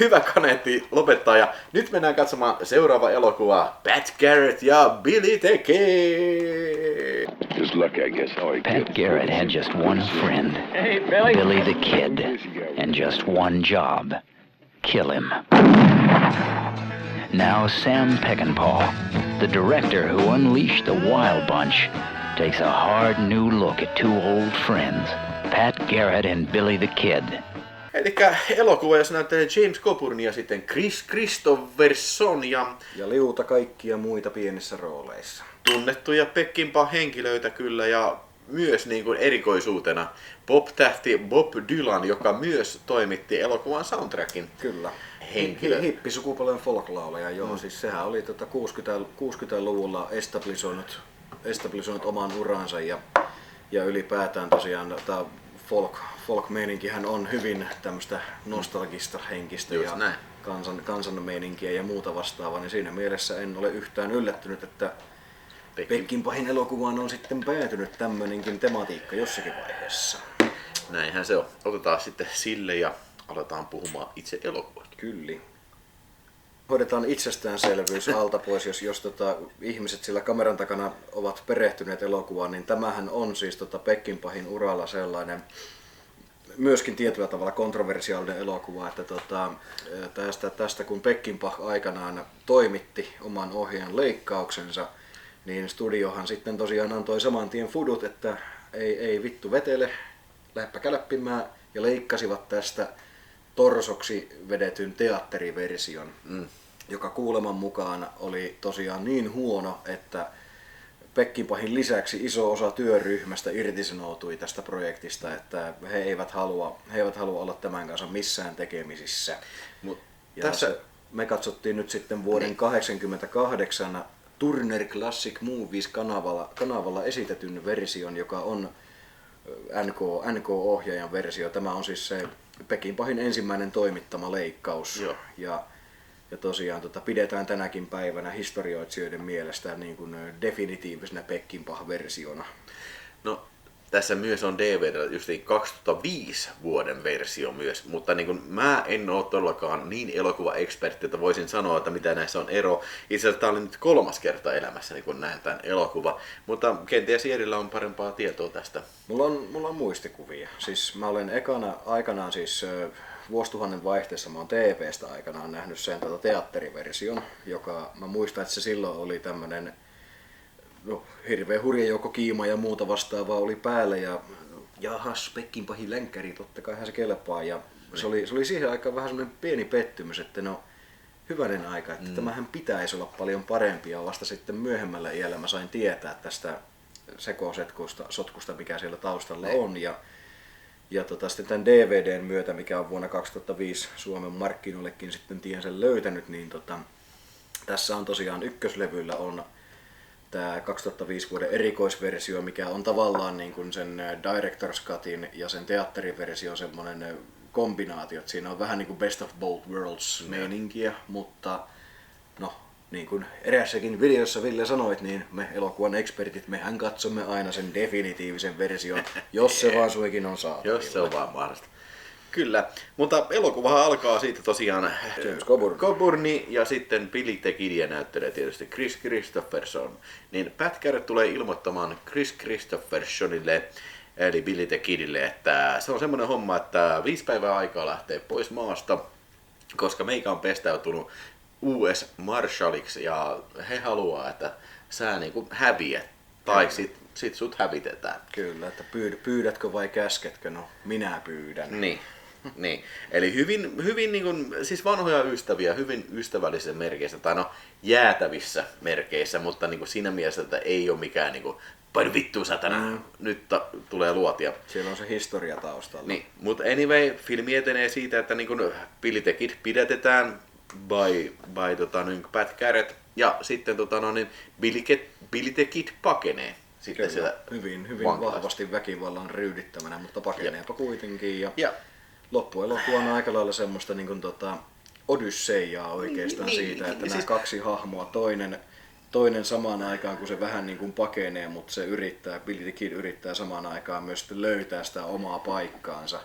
Speaker 1: hyvä kaneetti lopettaa ja nyt mennään katsomaan seuraava elokuva. Pat Garrett ja Billy the Kid.
Speaker 4: His luck, I guess.
Speaker 5: Pat Garrett had just one friend, Billy the Kid, and just one job, kill him. Now Sam Peckinpah the director who unleashed the Wild Bunch takes a hard new look at two old friends, Pat Garrett and Billy the Kid.
Speaker 1: Eli elokuva, jos näyttelee James Coburn ja sitten Chris Christopherson ja
Speaker 2: liuta kaikkia muita pienissä rooleissa.
Speaker 1: tunnettuja Peckinpah-henkilöitä kyllä ja myös niin kuin erikoisuutena pop-tähti Bob Dylan, joka myös toimitti elokuvan soundtrackin.
Speaker 2: Kyllä.
Speaker 1: Henkilö.
Speaker 2: Hippisukupolven folklauleja, joo. Siis sehän oli 60-luvulla establisoinut oman uransa ja ylipäätään tosiaan tämä folk-meininkihän on hyvin tämmöistä nostalgista henkistä
Speaker 1: just
Speaker 2: ja
Speaker 1: näin.
Speaker 2: kansan meininkiä ja muuta vastaavaa, niin siinä mielessä en ole yhtään yllättynyt, että Peckinpahin elokuvaan on sitten päätynyt tämmöinenkin tematiikka jossakin vaiheessa.
Speaker 1: Näinhän se on. Otetaan sitten sille ja aletaan puhumaan itse elokuvasta.
Speaker 2: Kyllä. Hoidetaan itsestäänselvyys alta pois, jos ihmiset sillä kameran takana ovat perehtyneet elokuvaan, niin tämähän on siis Peckinpahin uralla sellainen myöskin tietyllä tavalla kontroversiaalinen elokuva, että tästä kun Peckinpah aikanaan toimitti oman ohjaajan leikkauksensa, niin studiohan sitten tosiaan antoi saman tien fudut, että ei vittu vetele, lähdepä käläppimään, ja leikkasivat tästä torsoksi vedetyn teatteriversion, joka kuuleman mukaan oli tosiaan niin huono, että Peckinpahin lisäksi iso osa työryhmästä irtisanoutui tästä projektista, että he eivät halua olla tämän kanssa missään tekemisissä. Me katsottiin nyt sitten vuoden 1988 Turner Classic Movies kanavalla esitetyn version, joka on NK-ohjaajan versio. Tämä on siis se Peckinpahin ensimmäinen toimittama leikkaus.
Speaker 1: Joo.
Speaker 2: Ja tosiaan pidetään tänäkin päivänä historioitsijoiden mielestä niin kuin definitiivisena Peckinpah-versiona.
Speaker 1: No, tässä myös on DVD, just 2005 vuoden versio myös, mutta niin kuin mä en ole todellakaan niin elokuva-ekspertti, että voisin sanoa, että mitä näissä on ero. Itse asiassa tämä oli nyt 3. kerta elämässäni, kun näen tämän elokuva, mutta kenties Jerillä on parempaa tietoa tästä.
Speaker 2: Mulla on muistikuvia. Siis mä olen aikanaan siis vuosituhannen vaihteessa mä oon TV:stä aikanaan nähnyt sen teatteriversion, joka mä muistan, että se silloin oli tämmönen hirveän hurja joukko kiima ja muuta vastaavaa oli päällä ja jahas, Peckinpahin länkkäri, totta kai se kelpaa ja se oli siihen aikaan vähän semmoinen pieni pettymys, että no hyvänen aika, että tämähän pitäisi olla paljon parempi ja vasta sitten myöhemmällä iällä mä sain tietää tästä sotkusta, mikä siellä taustalla on ja sitten tämän DVDn myötä, mikä on vuonna 2005 Suomen markkinoillekin sitten tiensä löytänyt, niin tässä on tosiaan ykköslevyllä on tämä 2005 vuoden erikoisversio, mikä on tavallaan niin kuin sen Director's Cutin ja sen teatteriversio semmoinen kombinaatio. Siinä on vähän niin kuin Best of Both Worlds meininkiä, mutta no niin kuin eräässäkin videossa Ville sanoit, niin me elokuvan ekspertit, mehän katsomme aina sen definitiivisen version, jos se vaan suikin on saatavilla.
Speaker 1: Jos se on vaan mahdollista. Kyllä, mutta elokuvahan alkaa siitä tosiaan
Speaker 2: James
Speaker 1: Coburni ja sitten Billy the Kidia näyttelee tietysti Chris Christopherson. Niin Pat Garrett tulee ilmoittamaan Chris Christophersonille eli Billy the Kidille, että se on semmoinen homma, että 5 päivää aikaa lähtee pois maasta, koska meikä on pestäytunut US Marshalliksi ja he haluaa, että sä niinku häviät tai sit sut hävitetään.
Speaker 2: Kyllä, että pyydätkö vai käsketkö? No, minä pyydän.
Speaker 1: Niin. Eli hyvin niin kuin, siis vanhoja ystäviä, hyvin ystävällisissä merkeissä, tai no jäätävissä merkeissä, mutta niin kuin siinä mielessä, että ei ole mikään niin kuin, painu vittua satana, nyt tulee luotia.
Speaker 2: Siellä on se historia taustalla.
Speaker 1: Niin, mutta anyway, filmi etenee siitä, että niin kuin Billy the Kid pidätetään by Pat Garrett, ja sitten Billy the Kid pakenee. Sitten
Speaker 2: kyllä, hyvin vahvasti väkivallan ryydittämänä, mutta pakeneepa kuitenkin. Ja loppuelokuva on aika lailla semmoista niin kuin, odysseijaa oikeastaan siitä, että nämä kaksi hahmoa, toinen samaan aikaan, kun se vähän niin kuin pakenee, mutta se Billy the Kid yrittää samaan aikaan myös löytää sitä omaa paikkaansa.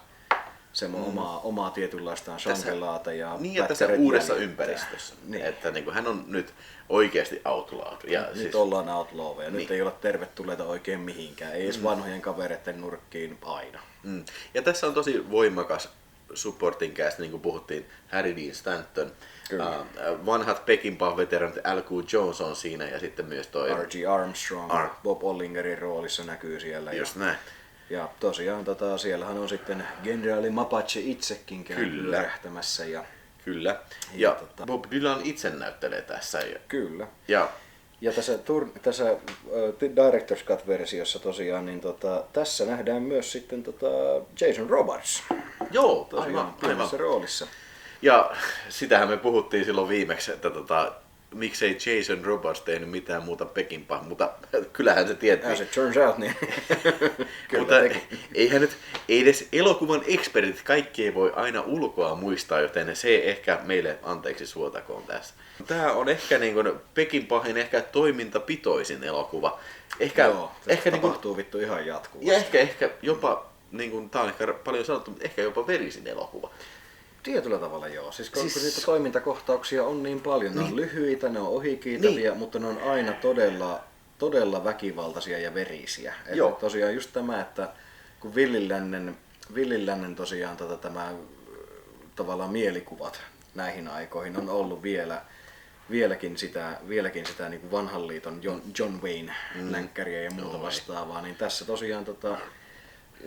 Speaker 2: Omaa tietynlaistaan shankelaata ja
Speaker 1: niin, tässä uudessa ympäristössä. Niin. Että niin kuin hän on nyt oikeasti outlawed. Ja
Speaker 2: nyt siis ollaan outlawed ja nyt ei ole tervetulleita oikein mihinkään. Ei edes vanhojen kavereiden nurkkiin aina.
Speaker 1: Ja tässä on tosi voimakas supporting cast, niin kuin puhuttiin, Harry Dean Stanton. Vanhat Peckinpah-veteranit L.Q. Jones on siinä ja sitten myös toi
Speaker 2: R.G. Armstrong, Bob Ollingerin roolissa näkyy siellä.
Speaker 1: Just näin.
Speaker 2: Ja tosiaan siellähän on sitten generaali Mapache itsekin käynyt lähtämässä.
Speaker 1: Kyllä. Ja Bob Dylan itse näyttelee tässä.
Speaker 2: Kyllä.
Speaker 1: Ja
Speaker 2: tässä Director's Cut-versiossa tosiaan, niin tässä nähdään myös sitten Jason Robards.
Speaker 1: Joo,
Speaker 2: tosiaan pienessä roolissa.
Speaker 1: Ja sitähän me puhuttiin silloin viimeksi, että miksei Jason Robards tehnyt mitään muuta Peckinpah, mutta kyllähän se tietää.
Speaker 2: As it turns out, niin
Speaker 1: mutta ei edes elokuvan ekspertit, kaikki ei voi aina ulkoa muistaa, joten se ehkä meille anteeksi suotakoon tässä. Tämä on ehkä niin kuin Peckinpahin ehkä toimintapitoisin elokuva.
Speaker 2: Ehkä tapahtuu vittu ihan jatkuvasti.
Speaker 1: Ja ehkä jopa, niin kuin, tämä on ehkä paljon sanottu, mutta ehkä jopa verisin elokuva.
Speaker 2: Tietyllä tavalla joo. Siis niitä toimintakohtauksia on niin paljon. Ne on lyhyitä, ne on ohikiitäviä, mutta ne on aina todella väkivaltaisia ja verisiä. Joo. Tosiaan just tämä, että kun Villin lännen tosiaan tämä tavallaan mielikuvat näihin aikoihin on ollut vieläkin sitä niin kuin vanhan liiton John Wayne länkkäriä ja muuta vastaavaa, niin tässä tosiaan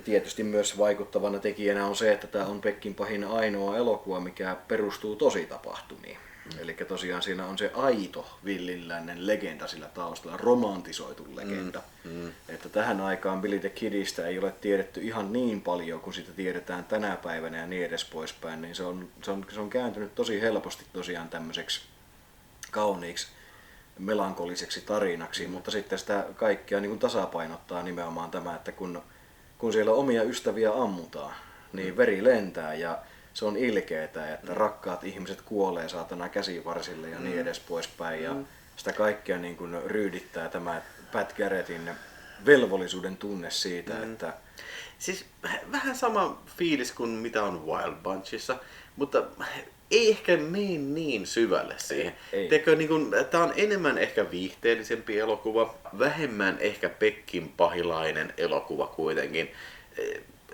Speaker 2: tietysti myös vaikuttavana tekijänä on se, että tämä on Peckinpahin ainoa elokuva, mikä perustuu tositapahtumiin. Eli tosiaan siinä on se aito Villin lännen legenda sillä taustalla, romantisoitu legenda. Että tähän aikaan Billy the Kidistä ei ole tiedetty ihan niin paljon kuin sitä tiedetään tänä päivänä ja niin edes poispäin. Niin se on kääntynyt tosi helposti tosiaan tämmöiseksi kauniiksi melankoliseksi tarinaksi, mutta sitten sitä kaikkea niin kuin tasapainottaa nimenomaan tämä, että kun siellä omia ystäviä ammutaan, niin veri lentää ja se on ilkeetä, että rakkaat ihmiset kuolee saatana käsivarsille ja niin edes poispäin. Ja sitä kaikkea niin kuin ryydittää tämä Pat Garrettin velvollisuuden tunne siitä, että...
Speaker 1: Siis vähän sama fiilis kuin mitä on Wild Bunchissa, mutta ei ehkä mene niin syvälle siihen. Tämä on enemmän ehkä viihteellisempi elokuva, vähemmän ehkä Peckinpahilainen elokuva kuitenkin.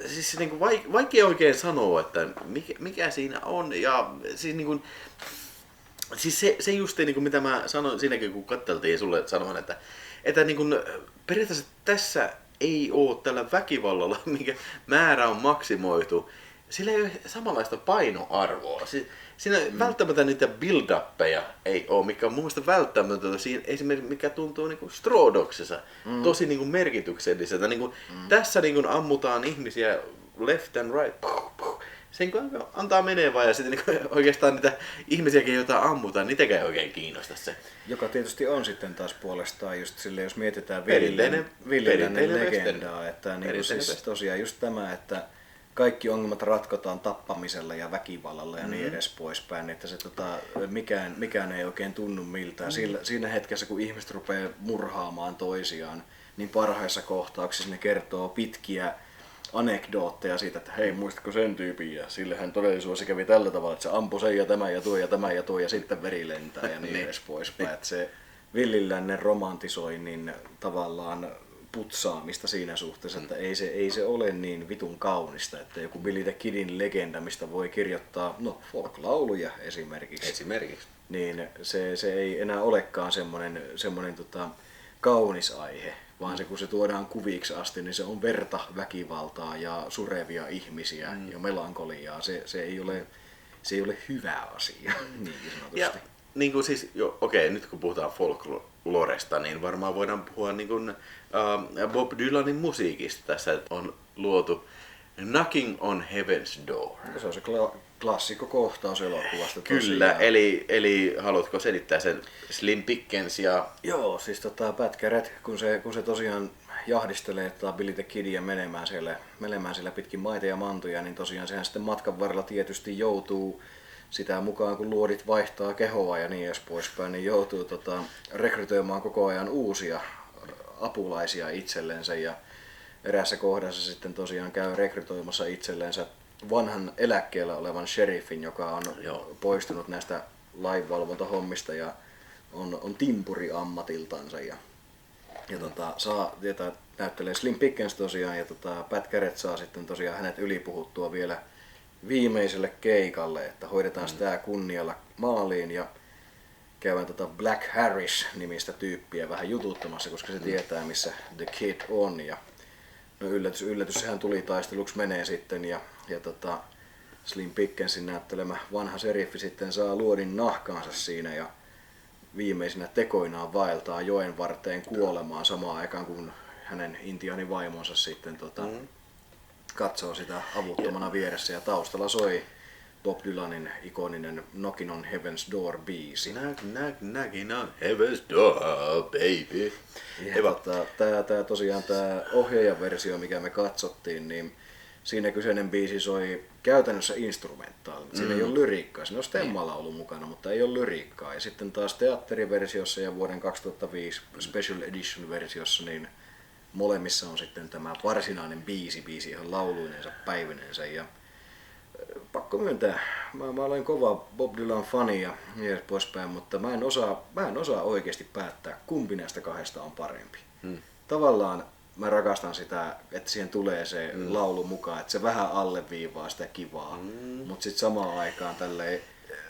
Speaker 1: Siis niin kuin vaikea oikein sanoa, että mikä siinä on. Ja siis, niin kuin, siis se just niin kuin mitä mä sanoin siinäkin, kun katseltiin sulle, sanoin, että niin kuin, periaatteessa tässä ei ole tällä väkivallalla, minkä määrä on maksimoitu. Sillä ei ole samanlaista painoarvoa. Siinä välttämättä niitä build-uppeja ei ole, mikä on mun mielestä välttämätöntä. Siinä esimerkiksi mikä tuntuu niin kuin Straw Dogsissa tosi niin kuin merkitykselliseltä. Niin kuin tässä niin kuin ammutaan ihmisiä left and right. Sen antaa menee vaan ja sitten niin oikeastaan niitä ihmisiäkin, joita ammutaan, niitäkään ei oikein kiinnosta se.
Speaker 2: Joka tietysti on sitten taas puolestaan just sille, jos mietitään Villin legendaa, että niin siis tosiaan just tämä, että kaikki ongelmat ratkotaan tappamisella ja väkivallalla ja niin edes poispäin, että se mikään ei oikein tunnu miltään. Siinä hetkessä, kun ihmiset rupeaa murhaamaan toisiaan, niin parhaissa kohtauksissa ne kertoo pitkiä anekdootteja siitä, että hei, muistatko sen tyypin, ja sillehän todellisuudessa kävi tällä tavalla, että se ampui sen ja tämä ja tuo ja tämä ja tuo ja sitten veri lentää ja niin edes poispäin. Että se Villin lännen romantisoinnin tavallaan putsaamista siinä suhteessa, että ei se ole niin vitun kaunista, että joku Billy the Kidin legenda, mistä voi kirjoittaa folk-lauluja esimerkiksi. Niin se ei enää olekaan semmoinen kaunis aihe, vaan se kun se tuodaan kuviksi asti, niin se on verta, väkivaltaa ja surevia ihmisiä ja melankoliaa. Se ei ole hyvä asia, niin sanotusti.
Speaker 1: Ja niin kuin siis, nyt kun puhutaan folkloresta, niin varmaan voidaan puhua niin kuin, Bob Dylanin musiikista tässä, että on luotu Knocking on Heaven's Door.
Speaker 2: Se on se klassikko kohtaus elokuvasta.
Speaker 1: Kyllä, eli haluatko selittää sen Slim Pickens ja...
Speaker 2: Joo, siis Pat Garrett, kun se tosiaan jahdistelee Billy the Kidia menemään siellä pitkin maita ja mantuja, niin tosiaan sehän sitten matkan varrella tietysti joutuu sitä mukaan, kun luodit vaihtaa kehoa ja niin edes poispäin, niin joutuu rekrytoimaan koko ajan uusia apulaisia itsellensä ja eräässä kohdassa sitten tosiaan käy rekrytoimassa itsellensä vanhan eläkkeellä olevan sheriffin, joka on poistunut näistä lainvalvontahommista ja on timpuri ammatiltansa ja näyttelee Slim Pickens tosiaan ja Pat Garrett saa sitten tosiaan hänet ylipuhuttua vielä viimeiselle keikalle, että hoidetaan sitä kunnialla maaliin ja käydään Black Harris-nimistä tyyppiä vähän jututtamassa, koska se tietää missä The Kid on. Ja no yllätys, sehän tuli taisteluksi menee sitten ja Slim Pickensin näyttelemä vanha seriffi sitten saa luodin nahkaansa siinä ja viimeisinä tekoinaan vaeltaa joen varteen kuolemaan samaan aikaan kun hänen intiaanivaimonsa sitten katsoo sitä avuttomana vieressä ja taustalla soi Bob Dylanin ikoninen Knockin' on Heaven's Door-biisi.
Speaker 1: Knockin' on Heaven's Door, baby.
Speaker 2: Tää tosiaan tää ohjaajaversio, mikä me katsottiin, niin siinä kyseinen biisi soi käytännössä instrumentaali. Siinä ei ole lyriikkaa. Siinä on stemmalaulu mukana, mutta ei ole lyriikkaa. Ja sitten taas teatteriversiossa ja vuoden 2005 Special Edition-versiossa, niin molemmissa on sitten tämä varsinainen biisi ihan lauluinensa, päivinensä. Ja pakko myöntää, mä olen kova Bob Dylan fani ja niin poispäin, mutta mä en osaa oikeasti päättää, kumpi näistä kahdesta on parempi. Tavallaan mä rakastan sitä, että siihen tulee se laulu mukaan, että se vähän alleviivaa sitä kivaa, mutta sitten samaan aikaan tälleen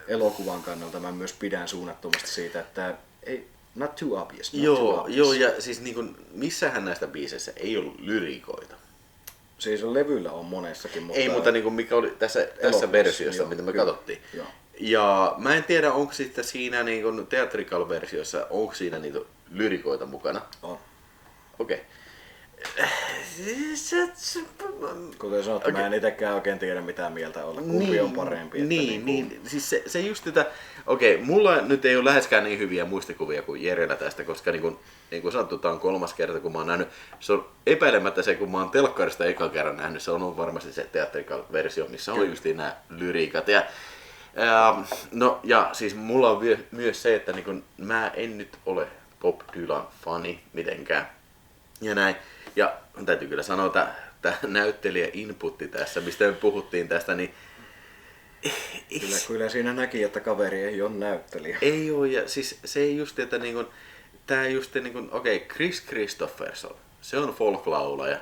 Speaker 2: elokuvan kannalta mä myös pidän suunnattomasti siitä, että ei, not too obvious.
Speaker 1: Joo, ja siis niin kuin, missähän näistä biiseissä ei ollut lyriikoita?
Speaker 2: Siis levyllä on monessakin, mutta...
Speaker 1: Ei, mutta niin kuin mikä oli tässä versiossa, mitä me katsottiin.
Speaker 2: Joo.
Speaker 1: Ja mä en tiedä, onko sitten siinä niin kuin theatrical-versiossa, onko siinä niitä lyrikoita mukana?
Speaker 2: On.
Speaker 1: Okei.
Speaker 2: Kuten sanottu, mä en itekään oikein tiedä mitään mieltä olla, kumpi on parempi.
Speaker 1: Niin. Siis se just tätä, mulla nyt ei ole läheskään niin hyviä muistikuvia kuin Jerellä tästä, koska niin kuin sanottu, tämä on 3. kerta, kun mä oon nähnyt. Se on epäilemättä se, kun mä oon telkkarista ekan kerran nähnyt, se on varmasti se theatrical-versio, missä on just nämä lyriikat. Ja siis mulla on myös se, että niin mä en nyt ole Bob Dylan fani mitenkään. Ja näin. Ja täytyy kyllä sanoa, että tämä näyttelijä inputti tässä, mistä me puhuttiin tästä, niin...
Speaker 2: Kyllä siinä näki, että kaveri ei ole näyttelijä.
Speaker 1: Ei ole, ja siis se ei just, että niinku... Tää just niinku, Chris Christopherson, se on folk-laulaja,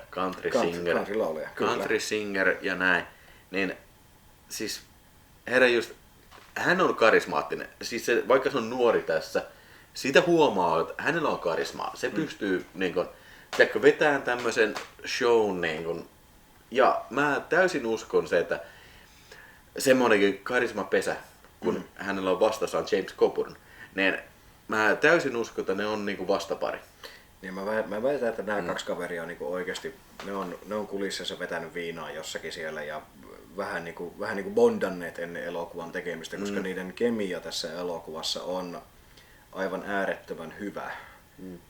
Speaker 1: country singer ja näin. Niin siis herra just, hän on karismaattinen. Siis se, vaikka se on nuori tässä, siitä huomaa, että hänellä on karismaa. Se pystyy niinku... vetään tämmöisen shown niin ja mä täysin uskon se, että semmoinenkin karismapesä, kun hänellä on vastassaan James Coburn, niin mä täysin uskon, että ne on niin vastapari.
Speaker 2: Niin mä väitän, että nämä kaksi kaveria on niin oikeasti, ne on kulississa vetänyt viinaa jossakin siellä ja vähän niin kuin bondanneet ennen elokuvan tekemistä, koska niiden kemia tässä elokuvassa on aivan äärettömän hyvä.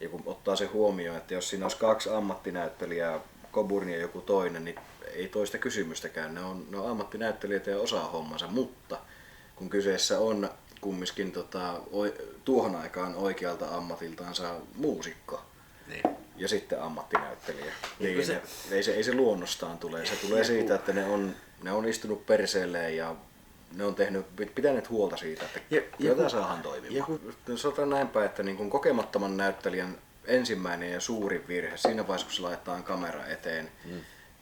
Speaker 2: Ja kun ottaa se huomioon, että jos siinä olisi 2 ammattinäyttelijää, Coburn ja joku toinen, niin ei toista kysymystäkään. Ne on ammattinäyttelijöitä ja osaa hommansa, mutta kun kyseessä on kumminkin tuohon aikaan oikealta ammatiltaansa muusikko ja sitten ammattinäyttelijä, niin ei se luonnostaan tule. Se tulee siitä, että ne on istunut perseelleen ja ne on pitäneet huolta siitä, että tämä saadaan toimimaan. Sanotaan näinpä, että niin kuin kokemattoman näyttelijän ensimmäinen ja suurin virhe siinä vaiheessa, kun se laitetaan kamera eteen,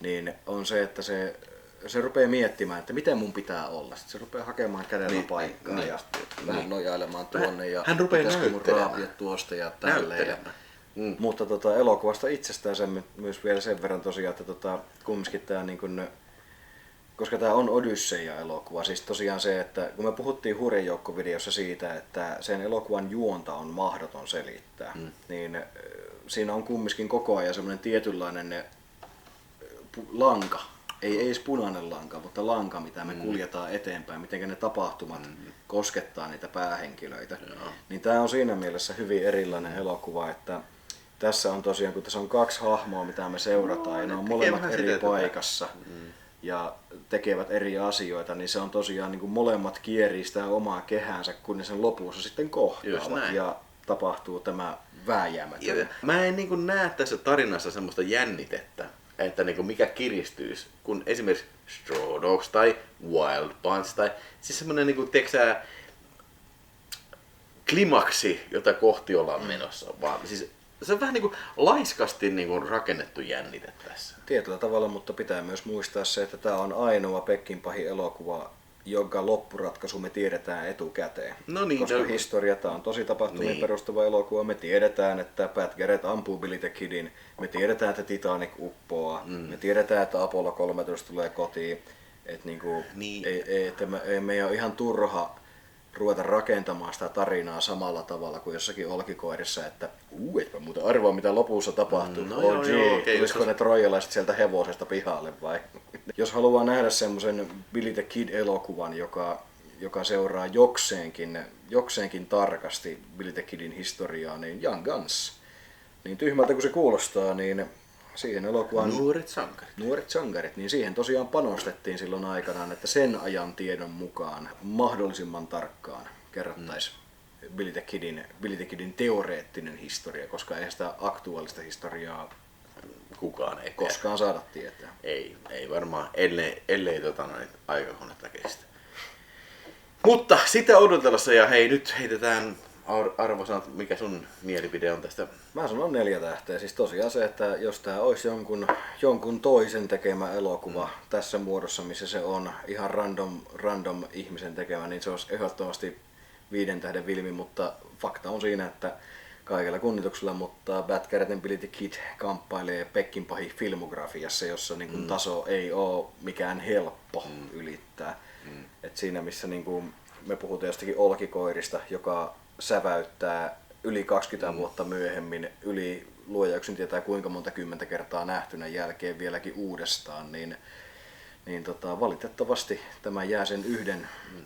Speaker 2: niin on se, että se rupeaa miettimään, että miten mun pitää olla. Sitten se rupeaa hakemaan kädellä paikkaa ja vähän nojailemaan tuonne ja
Speaker 1: hän rupeaa
Speaker 2: näyttelemään tuosta ja tälleen. Mutta elokuvasta itsestään sen myös vielä sen verran tosiaan, että kumminkin tämä niin kuin, koska tämä on Odysseia-elokuva, siis tosiaan se, että kun me puhuttiin Hurjajoukko-videossa siitä, että sen elokuvan juonta on mahdoton selittää, niin siinä on kumminkin koko ajan semmoinen tietynlainen lanka, ei edes punainen lanka, mutta lanka, mitä me kuljetaan eteenpäin, miten ne tapahtumat koskettaa niitä päähenkilöitä. Niin tämä on siinä mielessä hyvin erilainen elokuva, että tässä on tosiaan, kun tässä on 2 hahmoa, mitä me seurataan, ja ne on molemmat eri paikassa. Ja tekevät eri asioita, niin se on tosiaan niin kuin molemmat kierii sitä omaa kehäänsä, kun ne sen lopussa sitten kohtaavat ja tapahtuu tämä vääjäämätön.
Speaker 1: Mä en niin kuin näe tässä tarinassa semmoista jännitettä, että niin kuin mikä kiristyisi, kun esimerkiksi Straw Dogs tai Wild Bunch tai siis semmoinen niin kuin, klimaksi, jota kohti ollaan menossa, vaan siis se on vähän niinku laiskasti niinku rakennettu jännite tässä.
Speaker 2: Tietyllä tavalla, mutta pitää myös muistaa se, että tämä on ainoa Peckinpahin elokuva, jonka loppuratkaisu me tiedetään etukäteen.
Speaker 1: No niin,
Speaker 2: koska historia, tämä on tosi tapahtumiin
Speaker 1: niin.
Speaker 2: perustuva elokuva. Me tiedetään, että Pat Garrett ampuu Billy the Kidin. Me tiedetään, että Titanic uppoaa. Me tiedetään, että Apollo 13 tulee kotiin. Et niinku,
Speaker 1: Niin.
Speaker 2: ei meidän ole ihan turha ruveta rakentamaan sitä tarinaa samalla tavalla kuin jossakin Olkikoirissa, että etpä muuten arvoa mitä lopussa tapahtuu.
Speaker 1: No joo, okei,
Speaker 2: tulisiko ne troijalaiset sieltä hevosesta pihalle vai? Jos haluaa nähdä semmoisen Billy the Kid-elokuvan, joka seuraa jokseenkin tarkasti Billy the Kidin historiaa, niin Young Guns. Niin tyhmältä kuin se kuulostaa, niin siihen elokuvaan Nuoret sankarit, niin siihen tosiaan panostettiin silloin aikanaan, että sen ajan tiedon mukaan mahdollisimman tarkkaan kerrottaisiin Billy the Kidin teoreettinen historia, koska ei sitä aktuaalista historiaa
Speaker 1: Kukaan ei
Speaker 2: koskaan saada tietää.
Speaker 1: Ei varmaan, ellei aikakonetta kestä. Mutta sitä odotellessa ja hei, nyt heitetään arvosanat, mikä sun mielipide on tästä?
Speaker 2: Mä sanon 4 tähteä. Siis tosiaan se, että jos tää olisi jonkun toisen tekemä elokuva tässä muodossa, missä se on ihan random ihmisen tekemä, niin se olisi ehdottomasti 5 tähden filmi, mutta fakta on siinä, että kaikella kunnituksella, mutta Pat Garrettin Billy the Kid kamppailee Peckinpahin filmografiassa, jossa niin kuin taso ei ole mikään helppo ylittää. Et siinä missä niin kuin me puhutaan jostakin Olkikoirista, joka säväyttää yli 20 vuotta myöhemmin, yli luoja yksin tietää kuinka monta 10 kertaa nähtynä jälkeen vieläkin uudestaan, niin valitettavasti tämä jää sen 1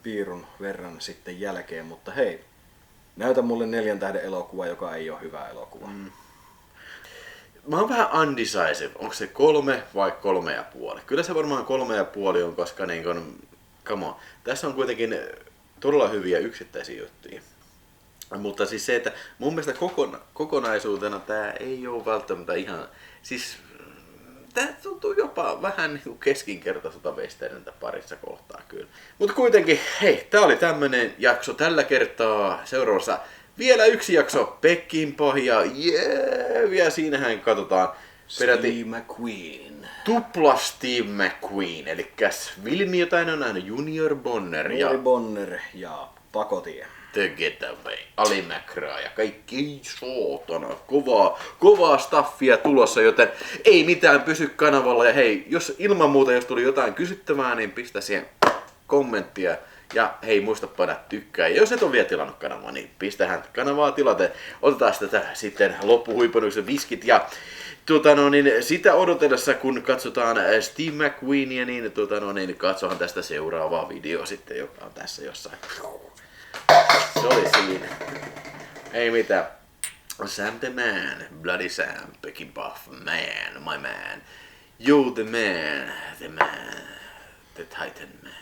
Speaker 2: piirun verran sitten jälkeen, mutta hei, näytä mulle 4 tähden elokuva, joka ei ole hyvä elokuva.
Speaker 1: Mä oon vähän undecisive, onko se 3 vai 3,5? Kyllä se varmaan 3,5 on, koska niin kun, come on, tässä on kuitenkin todella hyviä yksittäisiä juttuja. Mutta siis se, että mun mielestä kokonaisuutena tää ei ole välttämättä ihan, siis tää tuntuu jopa vähän niin kuin keskinkertaiselta westerniltä parissa kohtaa kyllä. Mutta kuitenkin, hei, tää oli tämmönen jakso tällä kertaa. Seuraavassa vielä 1 jakso Peckinpahia, vielä siinähän katsotaan
Speaker 2: Steve McQueen.
Speaker 1: tupla Steve McQueen, eli Vilmi jotain on nähnyt, Junior Bonner
Speaker 2: Rory Bonner ja Pakotie.
Speaker 1: The Getaway, Ali McGraw ja kaikki sootana. Kovaa staffia tulossa, joten ei mitään, pysy kanavalla. Ja hei, jos ilman muuta, jos tuli jotain kysyttävää, niin pistä siihen kommenttia. Ja hei, muista panna tykkää. Ja jos et ole vielä tilannut kanavaa, niin pistähän kanavaa tilaten. Otetaan tätä sitten loppuhuipennuksen viskit. Ja sitä odotellessa, kun katsotaan Steve McQueenia, niin katsohan tästä seuraavaa video sitten, joka on tässä jossain. Se oli siinä. Ei mitään. Sam the man, Bloody Sam, Peckinpah man, my man. You the man, the Titan man.